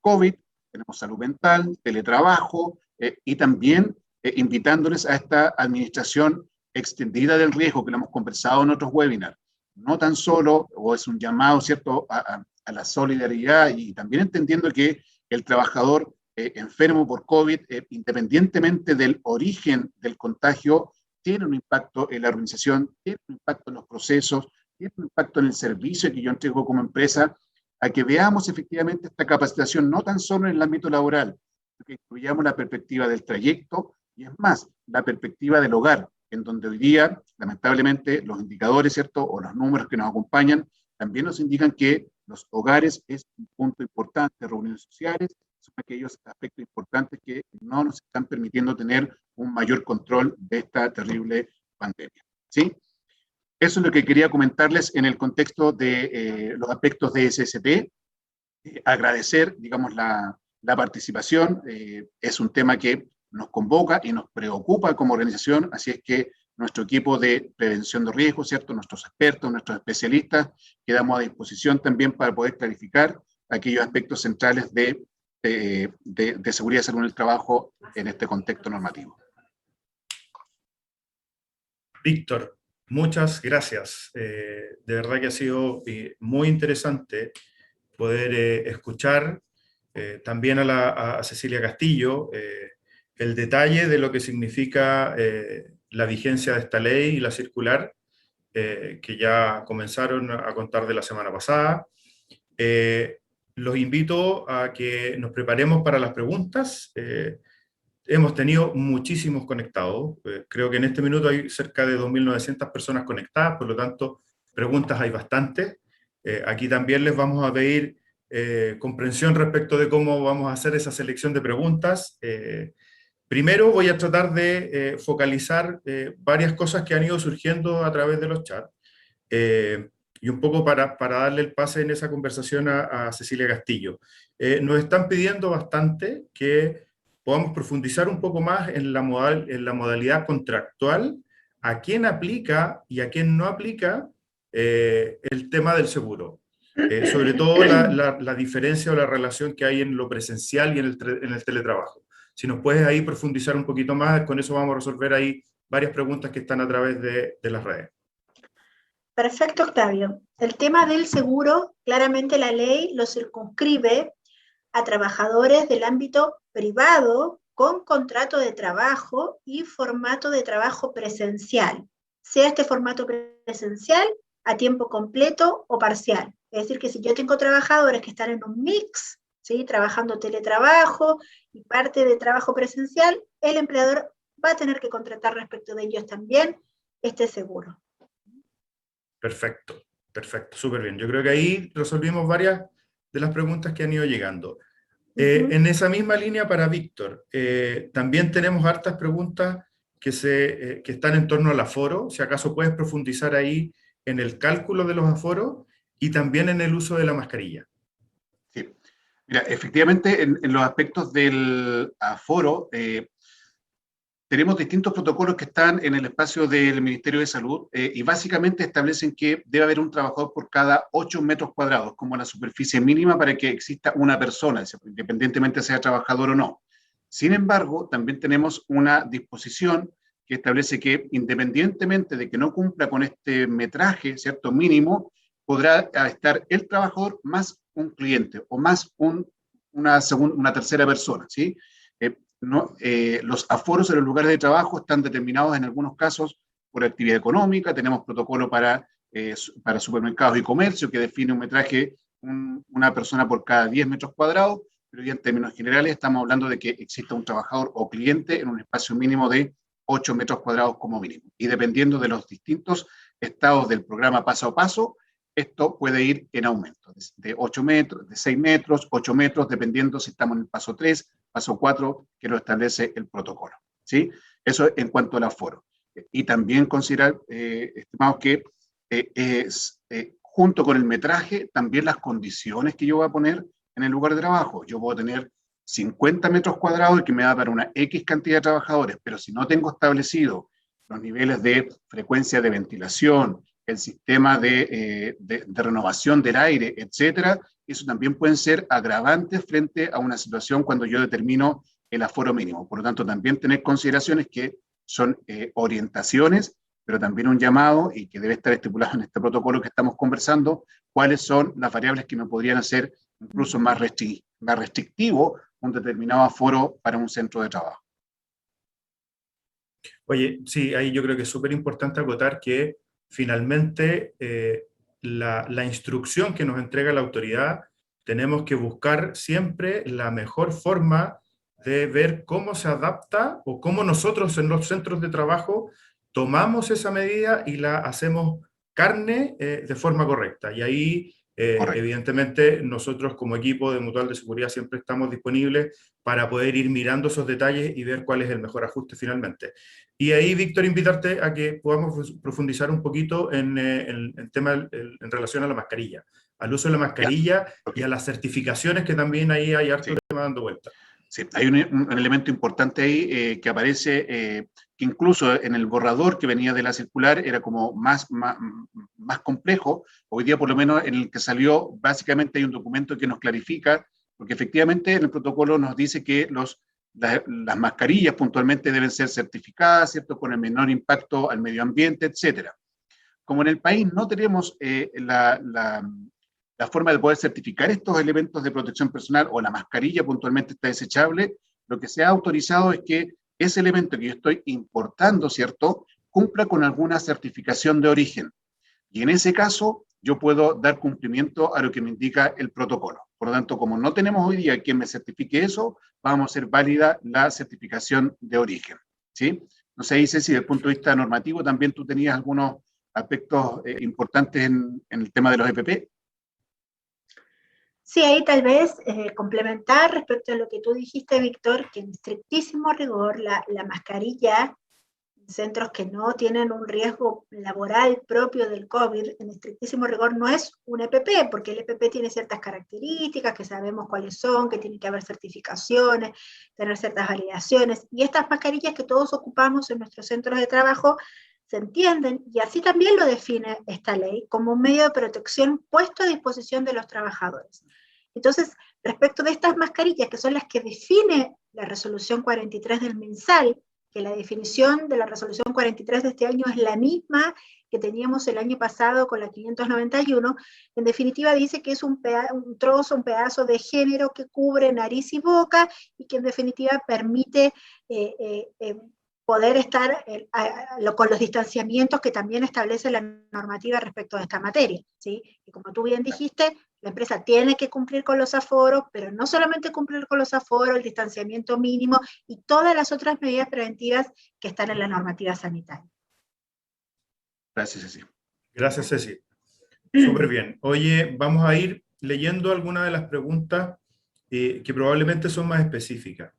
COVID, tenemos salud mental, teletrabajo, y también invitándoles a esta administración extendida del riesgo que lo hemos conversado en otros webinars. No tan solo, o es un llamado, ¿cierto?, a la solidaridad, y también entendiendo que el trabajador enfermo por COVID, independientemente del origen del contagio, tiene un impacto en la organización, tiene un impacto en los procesos, tiene un impacto en el servicio que yo entrego como empresa, a que veamos efectivamente esta capacitación no tan solo en el ámbito laboral, que incluyamos la perspectiva del trayecto, y es más, la perspectiva del hogar, en donde hoy día, lamentablemente, los indicadores, ¿cierto?, o los números que nos acompañan, también nos indican que los hogares es un punto importante, reuniones sociales, son aquellos aspectos importantes que no nos están permitiendo tener un mayor control de esta terrible pandemia, ¿sí? Eso es lo que quería comentarles en el contexto de los aspectos de SST. Agradecer, digamos, la participación. Es un tema que nos convoca y nos preocupa como organización, así es que nuestro equipo de prevención de riesgos, ¿cierto?, nuestros expertos, nuestros especialistas, quedamos a disposición también para poder clarificar aquellos aspectos centrales de seguridad y salud en el trabajo en este contexto normativo. Víctor, muchas gracias. De verdad que ha sido muy interesante poder escuchar también a Cecilia Castillo el detalle de lo que significa la vigencia de esta ley y la circular que ya comenzaron a contar de la semana pasada. Los invito a que nos preparemos para las preguntas. Hemos tenido muchísimos conectados. Creo que en este minuto hay cerca de 2.900 personas conectadas, por lo tanto, preguntas hay bastantes. Aquí también les vamos a pedir comprensión respecto de cómo vamos a hacer esa selección de preguntas. Primero voy a tratar de focalizar varias cosas que han ido surgiendo a través de los chats. Y un poco para darle el pase en esa conversación a Cecilia Castillo. Nos están pidiendo bastante que podamos profundizar un poco más en la modalidad contractual, a quién aplica y a quién no aplica el tema del seguro. Sobre todo la diferencia o la relación que hay en lo presencial y en el teletrabajo. Si nos puedes ahí profundizar un poquito más, con eso vamos a resolver ahí varias preguntas que están a través de las redes. Perfecto, Octavio. El tema del seguro, claramente la ley lo circunscribe a trabajadores del ámbito privado con contrato de trabajo y formato de trabajo presencial, sea este formato presencial a tiempo completo o parcial. Es decir, que si yo tengo trabajadores que están en un mix, ¿sí? Trabajando teletrabajo y parte de trabajo presencial, el empleador va a tener que contratar respecto de ellos también este seguro. Perfecto, perfecto, súper bien. Yo creo que ahí resolvimos varias de las preguntas que han ido llegando. En esa misma línea para Víctor, también tenemos hartas preguntas que están en torno al aforo. Si acaso puedes profundizar ahí en el cálculo de los aforos y también en el uso de la mascarilla. Sí. Mira, efectivamente, en los aspectos del aforo, tenemos distintos protocolos que están en el espacio del Ministerio de Salud y básicamente establecen que debe haber un trabajador por cada 8 metros cuadrados como la superficie mínima para que exista una persona, independientemente sea trabajador o no. Sin embargo, también tenemos una disposición que establece que independientemente de que no cumpla con este metraje, ¿cierto?, mínimo, podrá estar el trabajador más un cliente o más una tercera persona, ¿sí? No, los aforos en los lugares de trabajo están determinados en algunos casos por actividad económica. Tenemos protocolo para supermercados y comercio que define un metraje, una persona por cada 10 metros cuadrados, pero ya en términos generales estamos hablando de que exista un trabajador o cliente en un espacio mínimo de 8 metros cuadrados como mínimo. Y dependiendo de los distintos estados del programa paso a paso, esto puede ir en aumento, de 8 metros, de 6 metros, 8 metros, dependiendo si estamos en el paso 3, paso 4, que lo establece el protocolo, ¿sí? Eso en cuanto al aforo. Y también considerar, estimados, que junto con el metraje, también las condiciones que yo voy a poner en el lugar de trabajo. Yo puedo tener 50 metros cuadrados que me da para una X cantidad de trabajadores, pero si no tengo establecido los niveles de frecuencia de ventilación, el sistema de renovación del aire, etcétera, eso también pueden ser agravantes frente a una situación cuando yo determino el aforo mínimo. Por lo tanto, también tener consideraciones que son orientaciones, pero también un llamado, y que debe estar estipulado en este protocolo que estamos conversando, cuáles son las variables que me podrían hacer incluso más restrictivo un determinado aforo para un centro de trabajo. Oye, sí, ahí yo creo que es súper importante acotar que finalmente la instrucción que nos entrega la autoridad, tenemos que buscar siempre la mejor forma de ver cómo se adapta o cómo nosotros en los centros de trabajo tomamos esa medida y la hacemos carne de forma correcta. Y ahí, evidentemente, nosotros como equipo de Mutual de Seguridad siempre estamos disponibles para poder ir mirando esos detalles y ver cuál es el mejor ajuste finalmente. Y ahí, Víctor, invitarte a que podamos profundizar un poquito en el tema en relación a la mascarilla, al uso de la mascarilla y a las certificaciones, que también ahí hay harto tema dando vuelta. Sí, hay un elemento importante ahí que aparece, que incluso en el borrador que venía de la circular era como más complejo. Hoy día, por lo menos, en el que salió, básicamente hay un documento que nos clarifica, porque efectivamente en el protocolo nos dice que las mascarillas puntualmente deben ser certificadas, ¿cierto?, con el menor impacto al medio ambiente, etcétera. Como en el país no tenemos la forma de poder certificar estos elementos de protección personal, o la mascarilla puntualmente está desechable, lo que se ha autorizado es que ese elemento que yo estoy importando, ¿cierto?, cumpla con alguna certificación de origen. Y en ese caso, yo puedo dar cumplimiento a lo que me indica el protocolo. Por lo tanto, como no tenemos hoy día quien me certifique eso, vamos a hacer válida la certificación de origen, ¿sí? No sé, Ceci, si desde el punto de vista normativo también tú tenías algunos aspectos importantes en el tema de los EPP. Sí, ahí tal vez complementar respecto a lo que tú dijiste, Víctor, que en estrictísimo rigor la mascarilla en centros que no tienen un riesgo laboral propio del COVID, en estrictísimo rigor no es un EPP, porque el EPP tiene ciertas características que sabemos cuáles son, que tiene que haber certificaciones, tener ciertas validaciones, y estas mascarillas que todos ocupamos en nuestros centros de trabajo se entienden, y así también lo define esta ley, como un medio de protección puesto a disposición de los trabajadores. Entonces, respecto de estas mascarillas, que son las que define la resolución 43 del MinSal, que la definición de la resolución 43 de este año es la misma que teníamos el año pasado con la 591, en definitiva dice que es un pedazo de género que cubre nariz y boca, y que en definitiva permite poder estar con los distanciamientos que también establece la normativa respecto de esta materia, ¿sí? Y como tú bien dijiste, La empresa tiene que cumplir con los aforos, pero no solamente cumplir con los aforos, el distanciamiento mínimo y todas las otras medidas preventivas que están en la normativa sanitaria. Gracias, Ceci. Gracias, Ceci. Súper bien. Oye, vamos a ir leyendo algunas de las preguntas que probablemente son más específicas.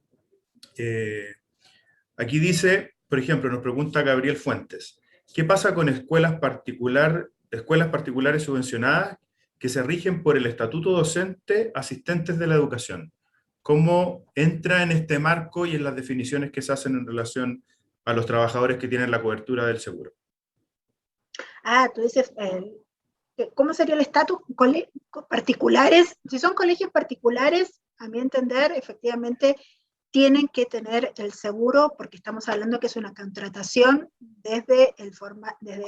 Aquí dice, por ejemplo, nos pregunta Gabriel Fuentes, ¿qué pasa con escuelas particulares subvencionadas que se rigen por el Estatuto Docente Asistentes de la Educación? ¿Cómo entra en este marco y en las definiciones que se hacen en relación a los trabajadores que tienen la cobertura del seguro? Tú dices, ¿cómo sería el estatus? Particulares, si son colegios particulares, a mi entender, efectivamente, tienen que tener el seguro, porque estamos hablando que es una contratación desde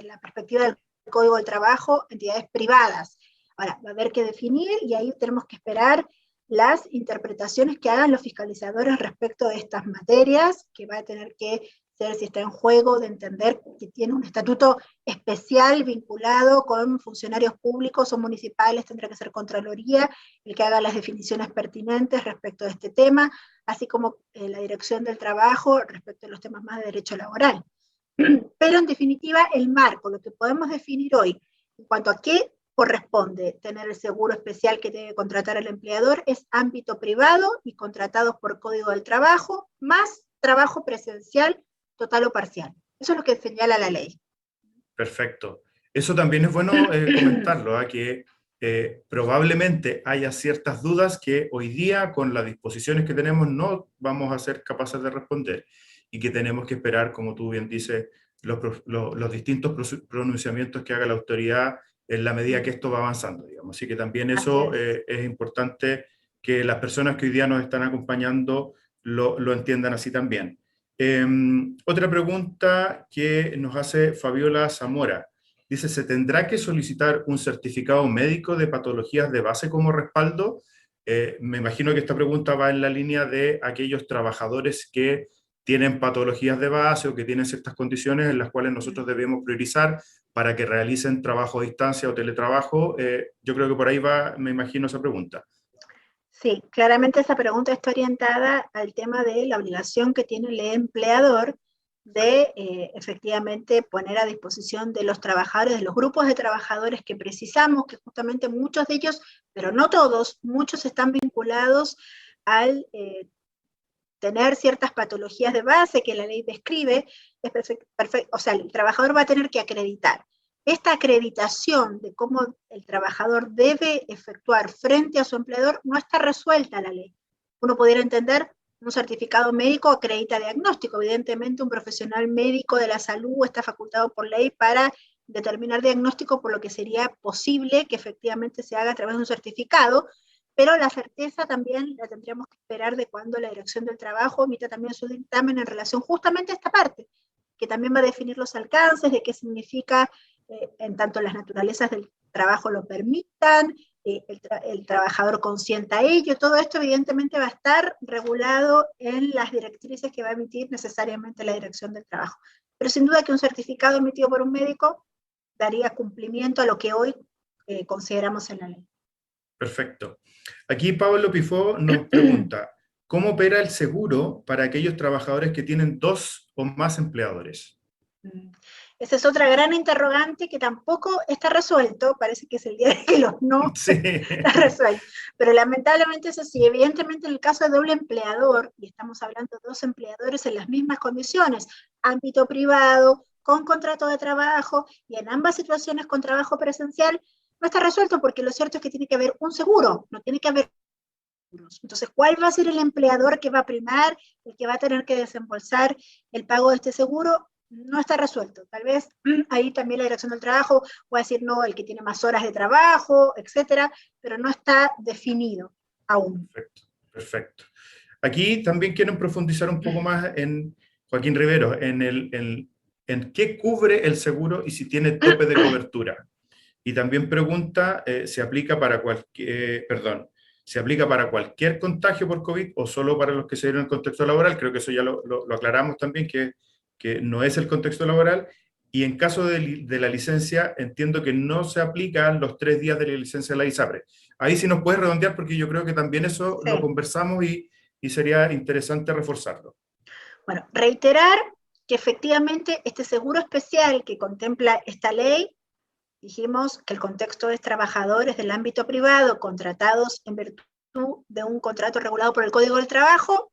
la perspectiva del Código del Trabajo, entidades privadas. Ahora, va a haber que definir y ahí tenemos que esperar las interpretaciones que hagan los fiscalizadores respecto de estas materias, que va a tener que ser, si está en juego, de entender que tiene un estatuto especial vinculado con funcionarios públicos o municipales, tendrá que ser Contraloría el que haga las definiciones pertinentes respecto de este tema, así como la Dirección del Trabajo respecto a los temas más de derecho laboral. Pero en definitiva, el marco, lo que podemos definir hoy, en cuanto a qué corresponde tener el seguro especial que debe contratar el empleador, es ámbito privado y contratados por Código del Trabajo, más trabajo presencial total o parcial. Eso es lo que señala la ley. Perfecto. Eso también es bueno comentarlo, que probablemente haya ciertas dudas que hoy día, con las disposiciones que tenemos, no vamos a ser capaces de responder y que tenemos que esperar, como tú bien dices, los distintos pronunciamientos que haga la autoridad en la medida que esto va avanzando, digamos. Así que también eso es importante que las personas que hoy día nos están acompañando lo entiendan así también. Otra pregunta que nos hace Fabiola Zamora. Dice, ¿se tendrá que solicitar un certificado médico de patologías de base como respaldo? Me imagino que esta pregunta va en la línea de aquellos trabajadores que tienen patologías de base o que tienen ciertas condiciones en las cuales nosotros debemos priorizar para que realicen trabajo a distancia o teletrabajo. Yo creo que por ahí va, me imagino, esa pregunta. Sí, claramente esa pregunta está orientada al tema de la obligación que tiene el empleador de efectivamente poner a disposición de los trabajadores, de los grupos de trabajadores que precisamos, que justamente muchos de ellos, pero no todos, muchos están vinculados al tener ciertas patologías de base que la ley describe, o sea, el trabajador va a tener que acreditar. Esta acreditación de cómo el trabajador debe efectuar frente a su empleador no está resuelta en la ley. Uno pudiera entender, un certificado médico acredita diagnóstico. Evidentemente, un profesional médico de la salud está facultado por ley para determinar diagnóstico, por lo que sería posible que efectivamente se haga a través de un certificado, pero la certeza también la tendríamos que esperar de cuando la Dirección del Trabajo emita también su dictamen en relación justamente a esta parte, que también va a definir los alcances, de qué significa, en tanto las naturalezas del trabajo lo permitan, el trabajador consienta ello. Todo esto evidentemente va a estar regulado en las directrices que va a emitir necesariamente la Dirección del Trabajo. Pero sin duda que un certificado emitido por un médico daría cumplimiento a lo que hoy consideramos en la ley. Perfecto. Aquí Pablo Pifó nos pregunta, ¿cómo opera el seguro para aquellos trabajadores que tienen 2 o más empleadores? Esa es otra gran interrogante que tampoco está resuelto, parece que es el día de que los no Sí. está resuelto, pero lamentablemente es así. Evidentemente en el caso de doble empleador, y estamos hablando de 2 empleadores en las mismas condiciones, ámbito privado, con contrato de trabajo, y en ambas situaciones con trabajo presencial, no está resuelto porque lo cierto es que tiene que haber un seguro, no tiene que haber seguros. Entonces, ¿cuál va a ser el empleador que va a primar, el que va a tener que desembolsar el pago de este seguro? No está resuelto. Tal vez ahí también la Dirección del Trabajo va a decir, no, el que tiene más horas de trabajo, etcétera, pero no está definido aún. Perfecto, perfecto. Aquí también quieren profundizar un poco más en, Joaquín Rivero, en qué cubre el seguro y si tiene tope de cobertura. Y también pregunta, ¿se aplica para cualquier contagio por COVID o solo para los que se dieron en el contexto laboral? Creo que eso ya lo aclaramos también, que no es el contexto laboral. y en caso de la licencia, entiendo que no se aplican los 3 días de la licencia de la ISAPRE. Ahí sí nos puedes redondear, porque yo creo que también eso lo Sí. conversamos y sería interesante reforzarlo. Bueno, reiterar que efectivamente este seguro especial que contempla esta ley, dijimos que el contexto es trabajadores del ámbito privado contratados en virtud de un contrato regulado por el Código del Trabajo,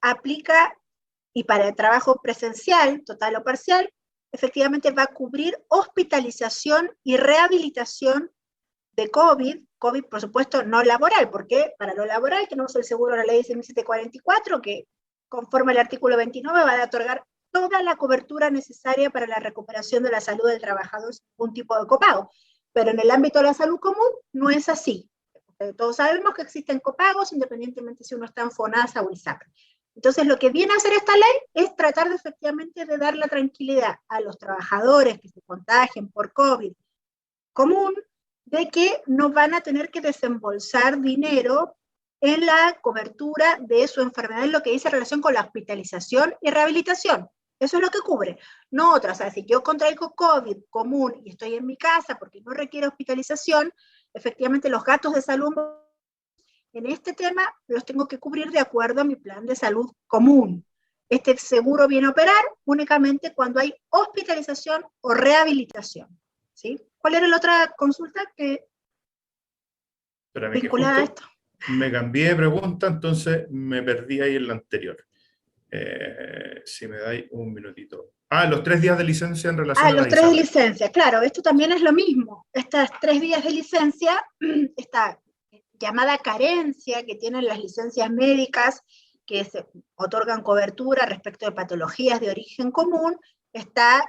aplica, y para el trabajo presencial, total o parcial, efectivamente va a cubrir hospitalización y rehabilitación de COVID por supuesto no laboral, porque para lo laboral tenemos el seguro de la ley 1744, que conforme al artículo 29 va a otorgar toda la cobertura necesaria para la recuperación de la salud del trabajador sin ningún tipo de copago. Pero en el ámbito de la salud común no es así. Todos sabemos que existen copagos, independientemente si uno está en FONASA o ISAPRE. Entonces, lo que viene a hacer esta ley es tratar de efectivamente de dar la tranquilidad a los trabajadores que se contagien por COVID común, de que no van a tener que desembolsar dinero en la cobertura de su enfermedad, en lo que dice relación con la hospitalización y rehabilitación. Eso es lo que cubre, no otra. O sea, si yo contraigo COVID común y estoy en mi casa porque no requiere hospitalización, efectivamente los gastos de salud en este tema los tengo que cubrir de acuerdo a mi plan de salud común. Este seguro viene a operar únicamente cuando hay hospitalización o rehabilitación, ¿sí? ¿Cuál era la otra consulta que Espérame, que vinculada a esto? me cambié de pregunta, entonces me perdí ahí en la anterior. Si me dais un minutito. Los 3 días de licencia en relación a la Los 3 de ISAPRE. licencia, claro, esto también es lo mismo. Estas 3 días de licencia, esta llamada carencia que tienen las licencias médicas que se otorgan cobertura respecto de patologías de origen común, está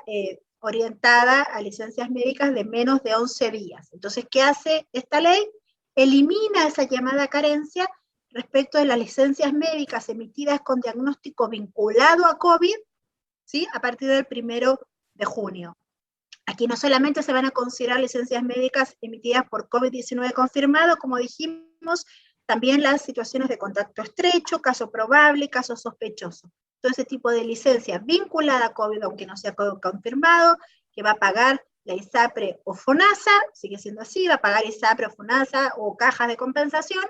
orientada a licencias médicas de menos de 11 días. Entonces, ¿qué hace esta ley? Elimina esa llamada carencia respecto de las licencias médicas emitidas con diagnóstico vinculado a COVID, ¿sí? A partir del 1 de junio. Aquí no solamente se van a considerar licencias médicas emitidas por COVID-19 confirmado, como dijimos, también las situaciones de contacto estrecho, caso probable, caso sospechoso. Todo ese tipo de licencia vinculada a COVID, aunque no sea confirmado, que va a pagar la ISAPRE o FONASA, sigue siendo así, va a pagar ISAPRE o FONASA o cajas de compensación,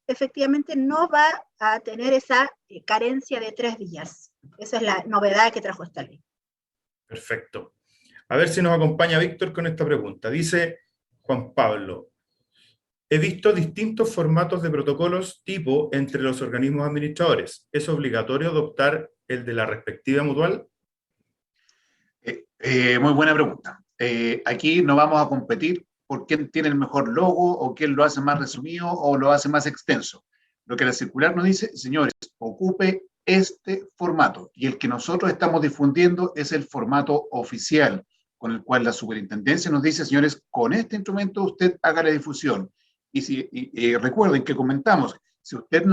efectivamente no va a tener esa carencia de 3 días. Esa es la novedad que trajo esta ley. Perfecto. A ver si nos acompaña Víctor con esta pregunta. Dice Juan Pablo: he visto distintos formatos de protocolos tipo entre los organismos administradores. ¿Es obligatorio adoptar el de la respectiva mutual? Muy buena pregunta. Aquí no vamos a competir por quién tiene el mejor logo o quién lo hace más resumido o lo hace más extenso. Lo que la circular nos dice, señores, ocupe este formato, y el que nosotros estamos difundiendo es el formato oficial, con el cual la superintendencia nos dice, señores, con este instrumento usted haga la difusión. Y recuerden que comentamos, si usted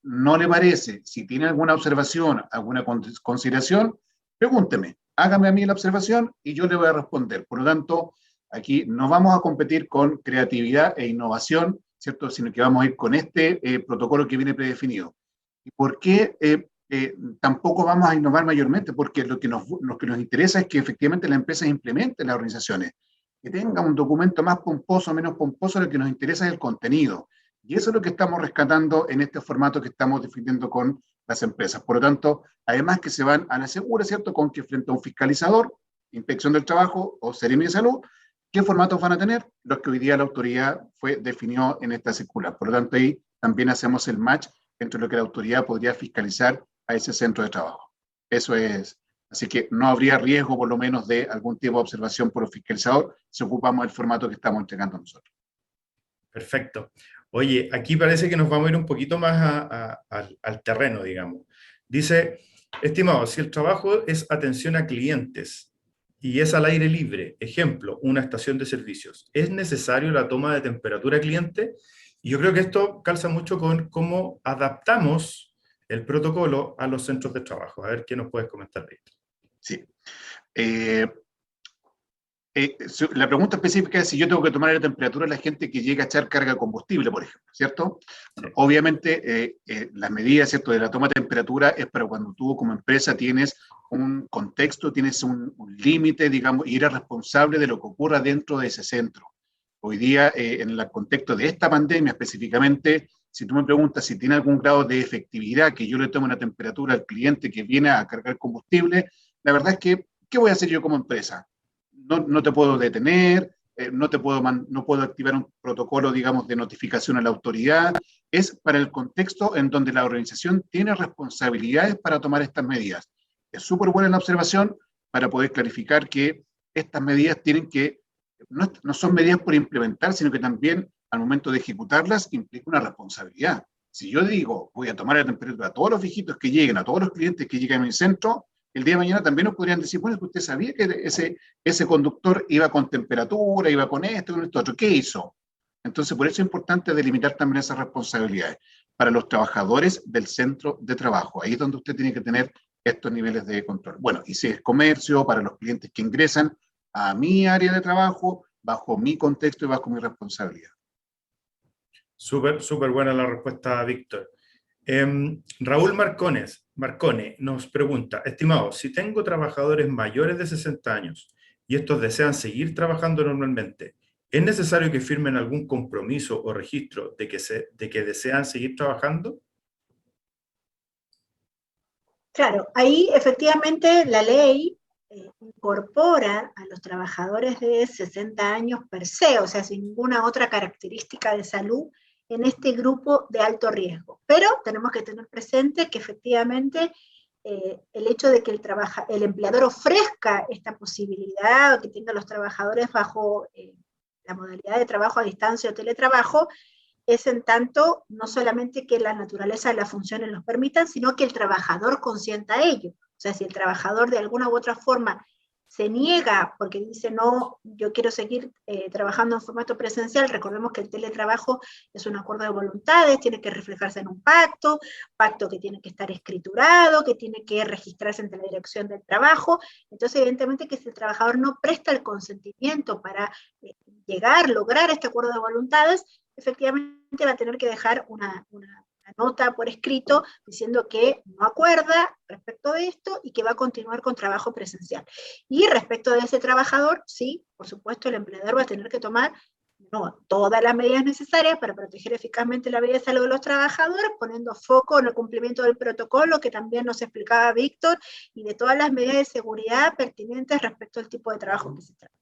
no le parece, si tiene alguna observación, alguna consideración, pregúnteme, hágame a mí la observación y yo le voy a responder. Por lo tanto, aquí no vamos a competir con creatividad e innovación, ¿cierto? Sino que vamos a ir con este protocolo que viene predefinido. ¿Y por qué tampoco vamos a innovar mayormente? Porque lo que nos interesa es que efectivamente las empresas implementen las organizaciones, que tengan un documento más pomposo o menos pomposo. Lo que nos interesa es el contenido. Y eso es lo que estamos rescatando en este formato que estamos definiendo con las empresas. Por lo tanto, además que se van a la segura, ¿cierto? Con que frente a un fiscalizador, Inspección del Trabajo o Seremi de Salud, ¿qué formatos van a tener? Los que hoy día la autoridad definió en esta circular. Por lo tanto, ahí también hacemos el match entre lo que la autoridad podría fiscalizar a ese centro de trabajo. Eso es. Así que no habría riesgo, por lo menos, de algún tipo de observación por el fiscalizador si ocupamos el formato que estamos entregando nosotros. Perfecto. Oye, aquí parece que nos vamos a ir un poquito más al terreno, digamos. Dice: estimado, si el trabajo es atención a clientes y es al aire libre, ejemplo, una estación de servicios, ¿es necesario la toma de temperatura cliente? Y yo creo que esto calza mucho con cómo adaptamos el protocolo a los centros de trabajo. A ver, ¿qué nos puedes comentar de esto? Sí. La pregunta específica es si yo tengo que tomar la temperatura de la gente que llega a echar carga de combustible, por ejemplo, ¿cierto? Sí. Obviamente, las medidas, ¿cierto?, de la toma de temperatura es para cuando tú como empresa tienes un contexto, tienes un límite, digamos, y eres responsable de lo que ocurra dentro de ese centro. Hoy día, en el contexto de esta pandemia específicamente, si tú me preguntas si tiene algún grado de efectividad que yo le tome una temperatura al cliente que viene a cargar combustible, la verdad es que, ¿qué voy a hacer yo como empresa? No te puedo detener, no puedo activar un protocolo, digamos, de notificación a la autoridad. Es para el contexto en donde la organización tiene responsabilidades para tomar estas medidas. Es súper buena la observación para poder clarificar que estas medidas tienen que, no son medidas por implementar, sino que también al momento de ejecutarlas implica una responsabilidad. Si yo digo, voy a tomar la temperatura a todos los viejitos que lleguen, a todos los clientes que lleguen a mi centro, el día de mañana también nos podrían decir, bueno, usted sabía que ese conductor iba con temperatura, iba con esto otro. ¿Qué hizo? Entonces, por eso es importante delimitar también esas responsabilidades para los trabajadores del centro de trabajo. Ahí es donde usted tiene que tener estos niveles de control. Bueno, y si es comercio, para los clientes que ingresan a mi área de trabajo, bajo mi contexto y bajo mi responsabilidad. Súper buena la respuesta, Víctor. Raúl Marcone nos pregunta, estimado, si tengo trabajadores mayores de 60 años y estos desean seguir trabajando normalmente, ¿es necesario que firmen algún compromiso o registro de que desean seguir trabajando? Claro, ahí efectivamente la ley incorpora a los trabajadores de 60 años per se, o sea, sin ninguna otra característica de salud, en este grupo de alto riesgo. Pero tenemos que tener presente que efectivamente el hecho de que el empleador ofrezca esta posibilidad, o que tenga a los trabajadores bajo la modalidad de trabajo a distancia o teletrabajo, es en tanto no solamente que la naturaleza de las funciones los permitan, sino que el trabajador consienta ello. O sea, si el trabajador de alguna u otra forma se niega porque dice, no, yo quiero seguir trabajando en formato presencial, recordemos que el teletrabajo es un acuerdo de voluntades, tiene que reflejarse en un pacto que tiene que estar escriturado, que tiene que registrarse ante la dirección del trabajo. Entonces, evidentemente que si el trabajador no presta el consentimiento para lograr este acuerdo de voluntades, efectivamente va a tener que dejar una nota por escrito diciendo que no acuerda respecto de esto y que va a continuar con trabajo presencial. Y respecto de ese trabajador, sí, por supuesto, el empleador va a tener que tomar todas las medidas necesarias para proteger eficazmente la vida y salud de los trabajadores, poniendo foco en el cumplimiento del protocolo que también nos explicaba Víctor y de todas las medidas de seguridad pertinentes respecto al tipo de trabajo que se trata.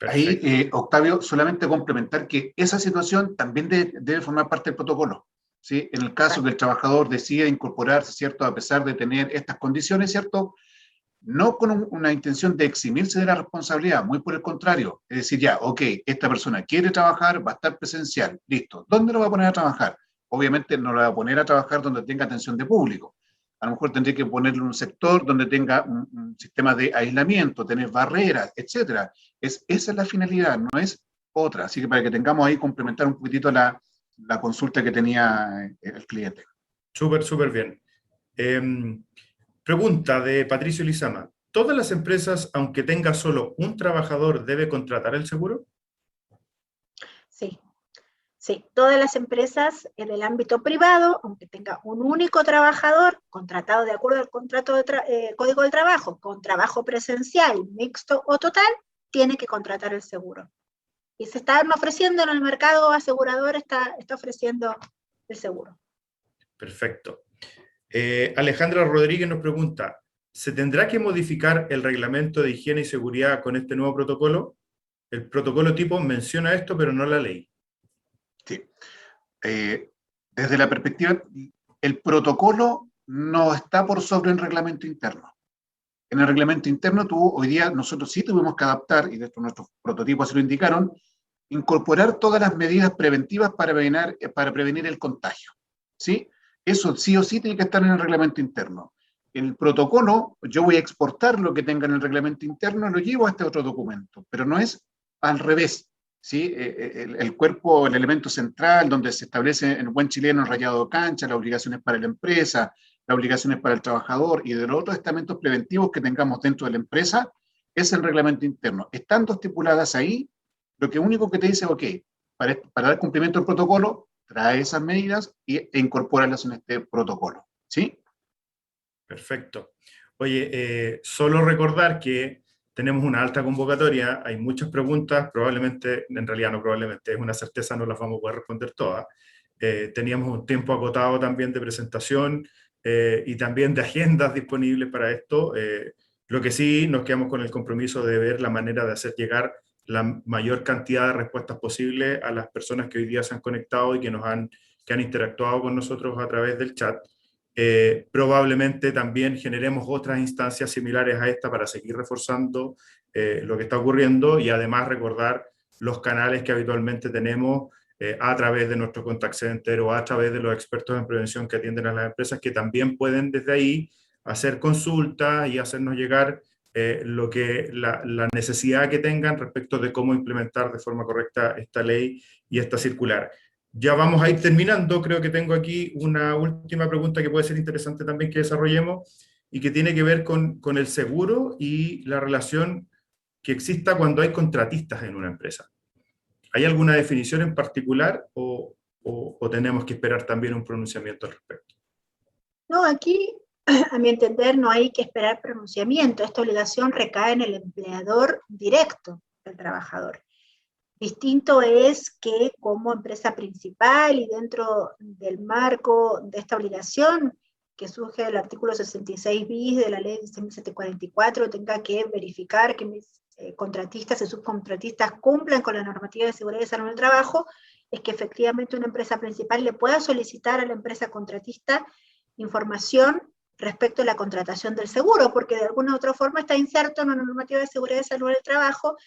Ahí, Octavio, solamente complementar que esa situación también debe formar parte del protocolo, ¿sí? En el caso que el trabajador decida incorporarse, ¿cierto?, a pesar de tener estas condiciones, ¿cierto?, no con una intención de eximirse de la responsabilidad, muy por el contrario, es decir, ya, ok, esta persona quiere trabajar, va a estar presencial, listo. ¿Dónde lo va a poner a trabajar? Obviamente no lo va a poner a trabajar donde tenga atención de público. A lo mejor tendría que ponerlo en un sector donde tenga un sistema de aislamiento, tener barreras, etcétera. Esa es la finalidad, no es otra. Así que para que tengamos ahí, complementar un poquitito la consulta que tenía el cliente. Súper bien. Pregunta de Patricio Lizama. ¿Todas las empresas, aunque tenga solo un trabajador, debe contratar el seguro? Sí, todas las empresas en el ámbito privado, aunque tenga un único trabajador contratado de acuerdo al contrato de Código del Trabajo, con trabajo presencial, mixto o total, tiene que contratar el seguro. Y se están ofreciendo en el mercado asegurador, está ofreciendo el seguro. Perfecto. Alejandra Rodríguez nos pregunta, ¿se tendrá que modificar el reglamento de higiene y seguridad con este nuevo protocolo? El protocolo tipo menciona esto, pero no la ley. Sí. Desde la perspectiva, el protocolo no está por sobre el reglamento interno. En el reglamento interno hoy día nosotros sí tuvimos que adaptar, y de hecho nuestros prototipos se lo indicaron, incorporar todas las medidas preventivas para prevenir el contagio. ¿Sí? Eso sí o sí tiene que estar en el reglamento interno. El protocolo, yo voy a exportar lo que tenga en el reglamento interno, lo llevo a este otro documento, pero no es al revés. ¿Sí? El cuerpo, el elemento central, donde se establece en buen chileno el rayado de cancha, las obligaciones para la empresa, las obligaciones para el trabajador y de los otros estamentos preventivos que tengamos dentro de la empresa, es el reglamento interno. Estando estipuladas ahí, lo que único que te dice, ok, para dar cumplimiento al protocolo, trae esas medidas e incorpóralas en este protocolo. ¿Sí? Perfecto. Oye, solo recordar que tenemos una alta convocatoria, hay muchas preguntas, probablemente, en realidad no probablemente, es una certeza, no las vamos a poder responder todas. Teníamos un tiempo acotado también de presentación y también de agendas disponibles para esto. Lo que sí, nos quedamos con el compromiso de ver la manera de hacer llegar la mayor cantidad de respuestas posible a las personas que hoy día se han conectado y que han interactuado con nosotros a través del chat. Probablemente también generemos otras instancias similares a esta para seguir reforzando lo que está ocurriendo y además recordar los canales que habitualmente tenemos a través de nuestro contact center o a través de los expertos en prevención que atienden a las empresas, que también pueden desde ahí hacer consultas y hacernos llegar la necesidad que tengan respecto de cómo implementar de forma correcta esta ley y esta circular. Ya vamos a ir terminando, creo que tengo aquí una última pregunta que puede ser interesante también que desarrollemos y que tiene que ver con el seguro y la relación que exista cuando hay contratistas en una empresa. ¿Hay alguna definición en particular o tenemos que esperar también un pronunciamiento al respecto? No, aquí, a mi entender, no hay que esperar pronunciamiento. Esta obligación recae en el empleador directo del trabajador. Distinto es que como empresa principal y dentro del marco de esta obligación que surge del artículo 66 bis de la ley 16.744 tenga que verificar que mis contratistas y subcontratistas cumplan con la normativa de seguridad y salud en el trabajo, es que efectivamente una empresa principal le pueda solicitar a la empresa contratista información respecto a la contratación del seguro, porque de alguna u otra forma está inserto en una normativa de seguridad y salud en el trabajo,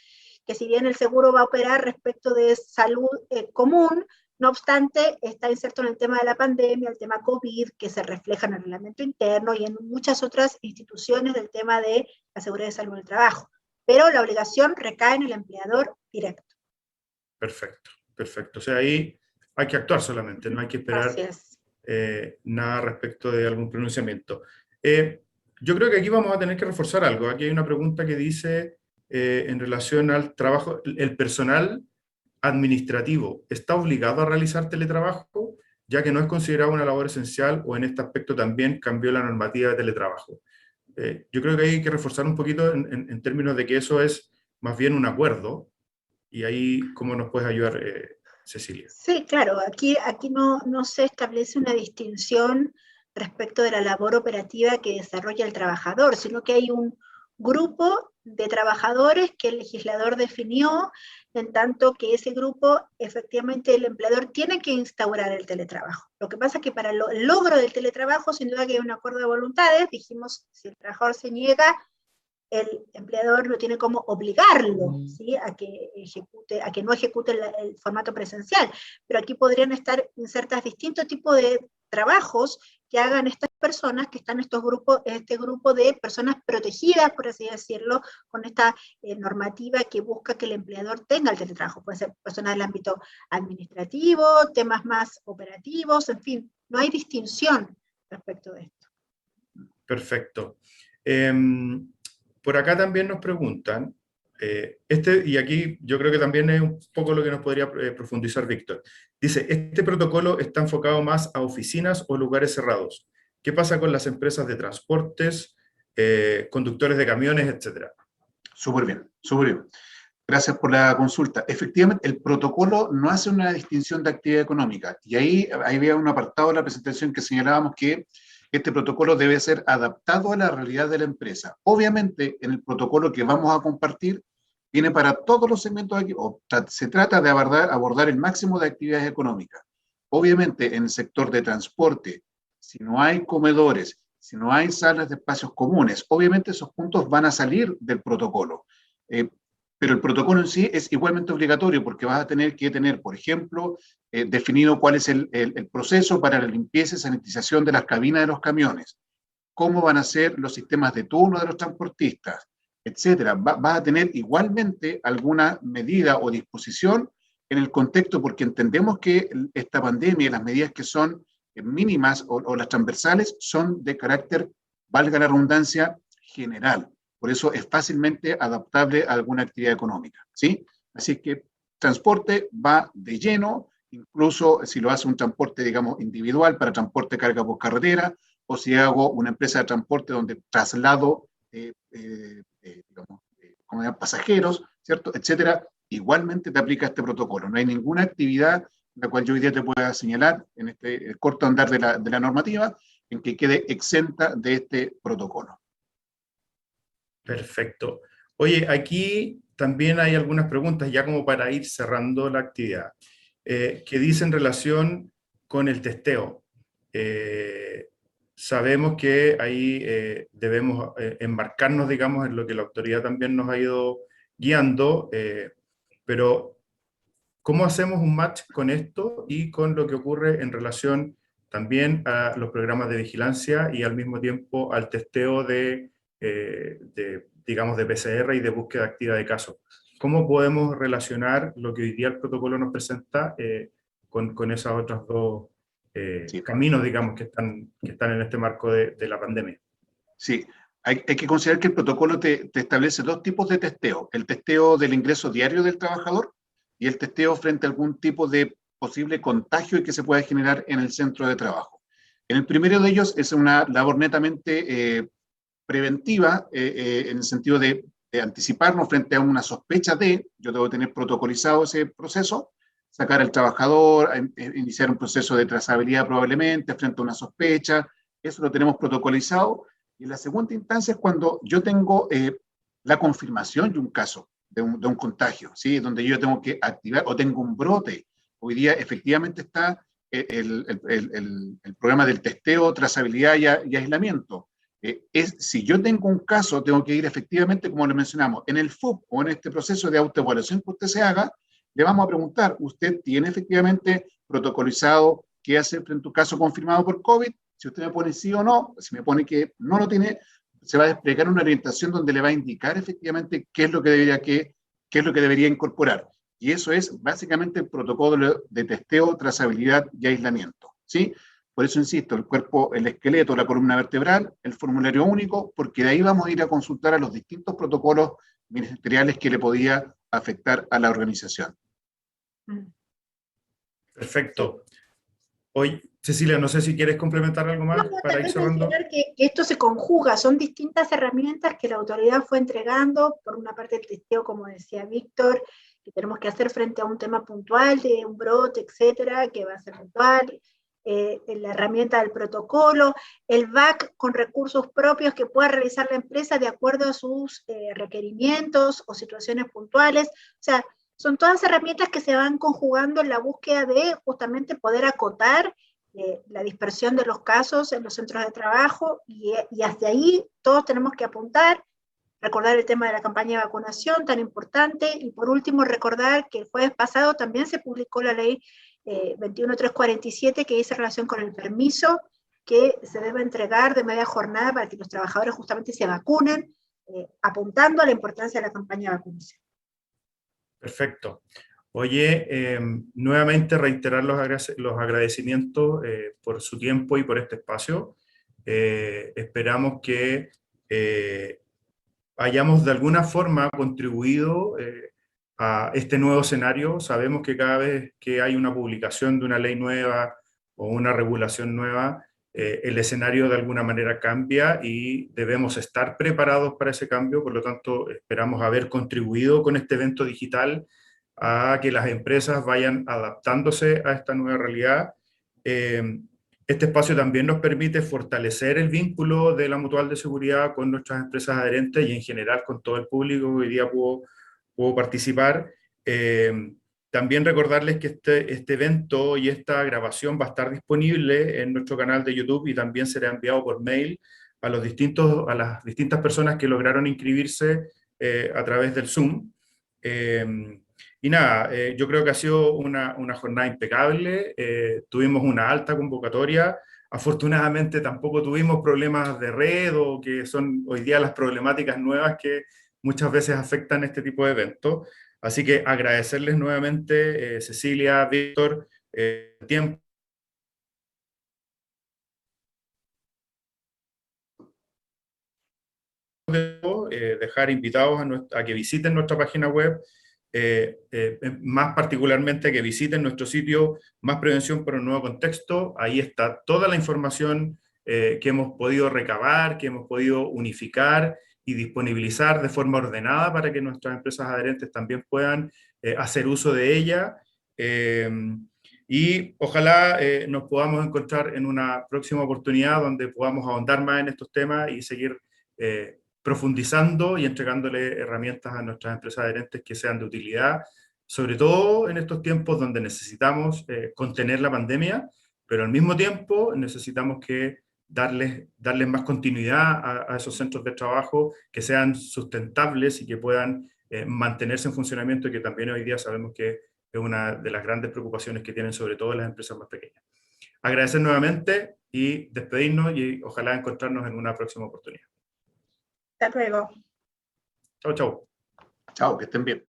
que si bien el seguro va a operar respecto de salud común, no obstante, está inserto en el tema de la pandemia, el tema COVID, que se refleja en el reglamento interno y en muchas otras instituciones del tema de la seguridad y salud en el trabajo. Pero la obligación recae en el empleador directo. Perfecto, perfecto. O sea, ahí hay que actuar solamente, no hay que esperar nada respecto de algún pronunciamiento. Yo creo que aquí vamos a tener que reforzar algo. Aquí hay una pregunta que dice en relación al trabajo, ¿el personal administrativo está obligado a realizar teletrabajo, ya que no es considerado una labor esencial, o en este aspecto también cambió la normativa de teletrabajo? Yo creo que hay que reforzar un poquito en términos de que eso es más bien un acuerdo, y ahí, ¿cómo nos puedes ayudar, Cecilia? Sí, claro, aquí no se establece una distinción respecto de la labor operativa que desarrolla el trabajador, sino que hay un grupo de trabajadores que el legislador definió, en tanto que ese grupo, efectivamente, el empleador tiene que instaurar el teletrabajo. Lo que pasa es que para el logro del teletrabajo, sin duda que hay un acuerdo de voluntades, dijimos, si el trabajador se niega, el empleador no tiene como obligarlo, ¿sí? a que no ejecute el formato presencial, pero aquí podrían estar insertas distintos tipos de trabajos que hagan estas personas que están en este grupo de personas protegidas, por así decirlo, con esta normativa que busca que el empleador tenga el teletrabajo. Puede ser personas del ámbito administrativo, temas más operativos, en fin, no hay distinción respecto de esto. Perfecto. Por acá también nos preguntan, y aquí yo creo que también es un poco lo que nos podría profundizar Víctor. Dice, ¿este protocolo está enfocado más a oficinas o lugares cerrados? ¿Qué pasa con las empresas de transportes, conductores de camiones, etcétera? Súper bien, súper bien. Gracias por la consulta. Efectivamente, el protocolo no hace una distinción de actividad económica. Y ahí había un apartado de la presentación que señalábamos que este protocolo debe ser adaptado a la realidad de la empresa. Obviamente, en el protocolo que vamos a compartir, viene para todos los segmentos aquí, se trata de abordar el máximo de actividades económicas. Obviamente, en el sector de transporte, si no hay comedores, si no hay salas de espacios comunes, obviamente esos puntos van a salir del protocolo. Pero el protocolo en sí es igualmente obligatorio porque vas a tener que tener, por ejemplo, definido cuál es el proceso para la limpieza y sanitización de las cabinas de los camiones, cómo van a ser los sistemas de turno de los transportistas, etcétera. Vas a tener igualmente alguna medida o disposición en el contexto, porque entendemos que esta pandemia y las medidas que son mínimas o las transversales son de carácter, valga la redundancia, general. por eso es fácilmente adaptable a alguna actividad económica, ¿sí? Así que transporte va de lleno, incluso si lo hace un transporte, digamos, individual para transporte de carga por carretera, o si hago una empresa de transporte donde traslado, digamos, como pasajeros, ¿cierto? Etcétera, igualmente te aplica este protocolo. No hay ninguna actividad la cual yo hoy día te pueda señalar en este corto andar de la normativa en que quede exenta de este protocolo. Perfecto. Oye, aquí también hay algunas preguntas, ya como para ir cerrando la actividad, que dicen relación con el testeo. Sabemos que ahí debemos embarcarnos, digamos, en lo que la autoridad también nos ha ido guiando, pero ¿cómo hacemos un match con esto y con lo que ocurre en relación también a los programas de vigilancia y al mismo tiempo al testeo digamos, de PCR y de búsqueda activa de casos? ¿Cómo podemos relacionar lo que hoy día el protocolo nos presenta con esos otros dos Sí. caminos, digamos, que están en este marco de la pandemia? Sí, hay que considerar que el protocolo te establece dos tipos de testeo: el testeo del ingreso diario del trabajador y el testeo frente a algún tipo de posible contagio que se pueda generar en el centro de trabajo. En el primero de ellos es una labor netamente preventiva, en el sentido de anticiparnos frente a una sospecha yo debo tener protocolizado ese proceso, sacar al trabajador, iniciar un proceso de trazabilidad probablemente frente a una sospecha, eso lo tenemos protocolizado. Y la segunda instancia es cuando yo tengo la confirmación de un caso, de un contagio, ¿sí? Donde yo tengo que activar o tengo un brote. Hoy día efectivamente está el programa del testeo, trazabilidad y aislamiento. Si yo tengo un caso, tengo que ir efectivamente, como le mencionamos, en el FUP o en este proceso de autoevaluación que usted se haga, le vamos a preguntar: ¿usted tiene efectivamente protocolizado qué hacer frente a un caso confirmado por COVID? Si usted me pone sí o no, si me pone que no lo tiene, se va a desplegar una orientación donde le va a indicar efectivamente qué es lo que debería incorporar. Y eso es básicamente el protocolo de testeo, trazabilidad y aislamiento, ¿sí? Por eso insisto, el cuerpo, el esqueleto, la columna vertebral, el formulario único, porque de ahí vamos a ir a consultar a los distintos protocolos ministeriales que le podía afectar a la organización. Perfecto. Hoy, Cecilia, no sé si quieres complementar algo más para Tal ir vez cerrando. mencionar que esto se conjuga, son distintas herramientas que la autoridad fue entregando, por una parte el testeo, como decía Víctor, que tenemos que hacer frente a un tema puntual de un brote, etcétera, que va a ser puntual, la herramienta del protocolo, el VAC con recursos propios que pueda realizar la empresa de acuerdo a sus requerimientos o situaciones puntuales. O sea, son todas herramientas que se van conjugando en la búsqueda de justamente poder acotar la dispersión de los casos en los centros de trabajo, y hacia ahí todos tenemos que apuntar, recordar el tema de la campaña de vacunación tan importante, y por último recordar que el jueves pasado también se publicó la ley 21347 que dice relación con el permiso que se debe entregar de media jornada para que los trabajadores justamente se vacunen, apuntando a la importancia de la campaña de vacunación. Perfecto. Oye, nuevamente reiterar los agradecimientos por su tiempo y por este espacio. Esperamos que hayamos de alguna forma contribuido a este nuevo escenario. Sabemos que cada vez que hay una publicación de una ley nueva o una regulación nueva, el escenario de alguna manera cambia y debemos estar preparados para ese cambio. Por lo tanto, esperamos haber contribuido con este evento digital a que las empresas vayan adaptándose a esta nueva realidad. Este espacio también nos permite fortalecer el vínculo de la Mutual de Seguridad con nuestras empresas adherentes y en general con todo el público que hoy día pudo participar. También recordarles que este evento y esta grabación va a estar disponible en nuestro canal de YouTube y también será enviado por mail a las distintas personas que lograron inscribirse a través del Zoom. Y nada, yo creo que ha sido una jornada impecable, tuvimos una alta convocatoria, afortunadamente tampoco tuvimos problemas de red o que son hoy día las problemáticas nuevas que muchas veces afectan este tipo de eventos. Así que agradecerles nuevamente, Cecilia, Víctor, el tiempo. dejar invitados a que visiten nuestra página web, más particularmente que visiten nuestro sitio Más Prevención para un Nuevo Contexto. Ahí está toda la información que hemos podido recabar, que hemos podido unificar y disponibilizar de forma ordenada para que nuestras empresas adherentes también puedan hacer uso de ella. Y ojalá nos podamos encontrar en una próxima oportunidad donde podamos ahondar más en estos temas y seguir profundizando y entregándole herramientas a nuestras empresas adherentes que sean de utilidad, sobre todo en estos tiempos donde necesitamos contener la pandemia, pero al mismo tiempo necesitamos que darles más continuidad a esos centros de trabajo que sean sustentables y que puedan mantenerse en funcionamiento, y que también hoy día sabemos que es una de las grandes preocupaciones que tienen sobre todo las empresas más pequeñas. Agradecer nuevamente y despedirnos, y ojalá encontrarnos en una próxima oportunidad. Hasta luego. Chao, chao. Chao, que estén bien.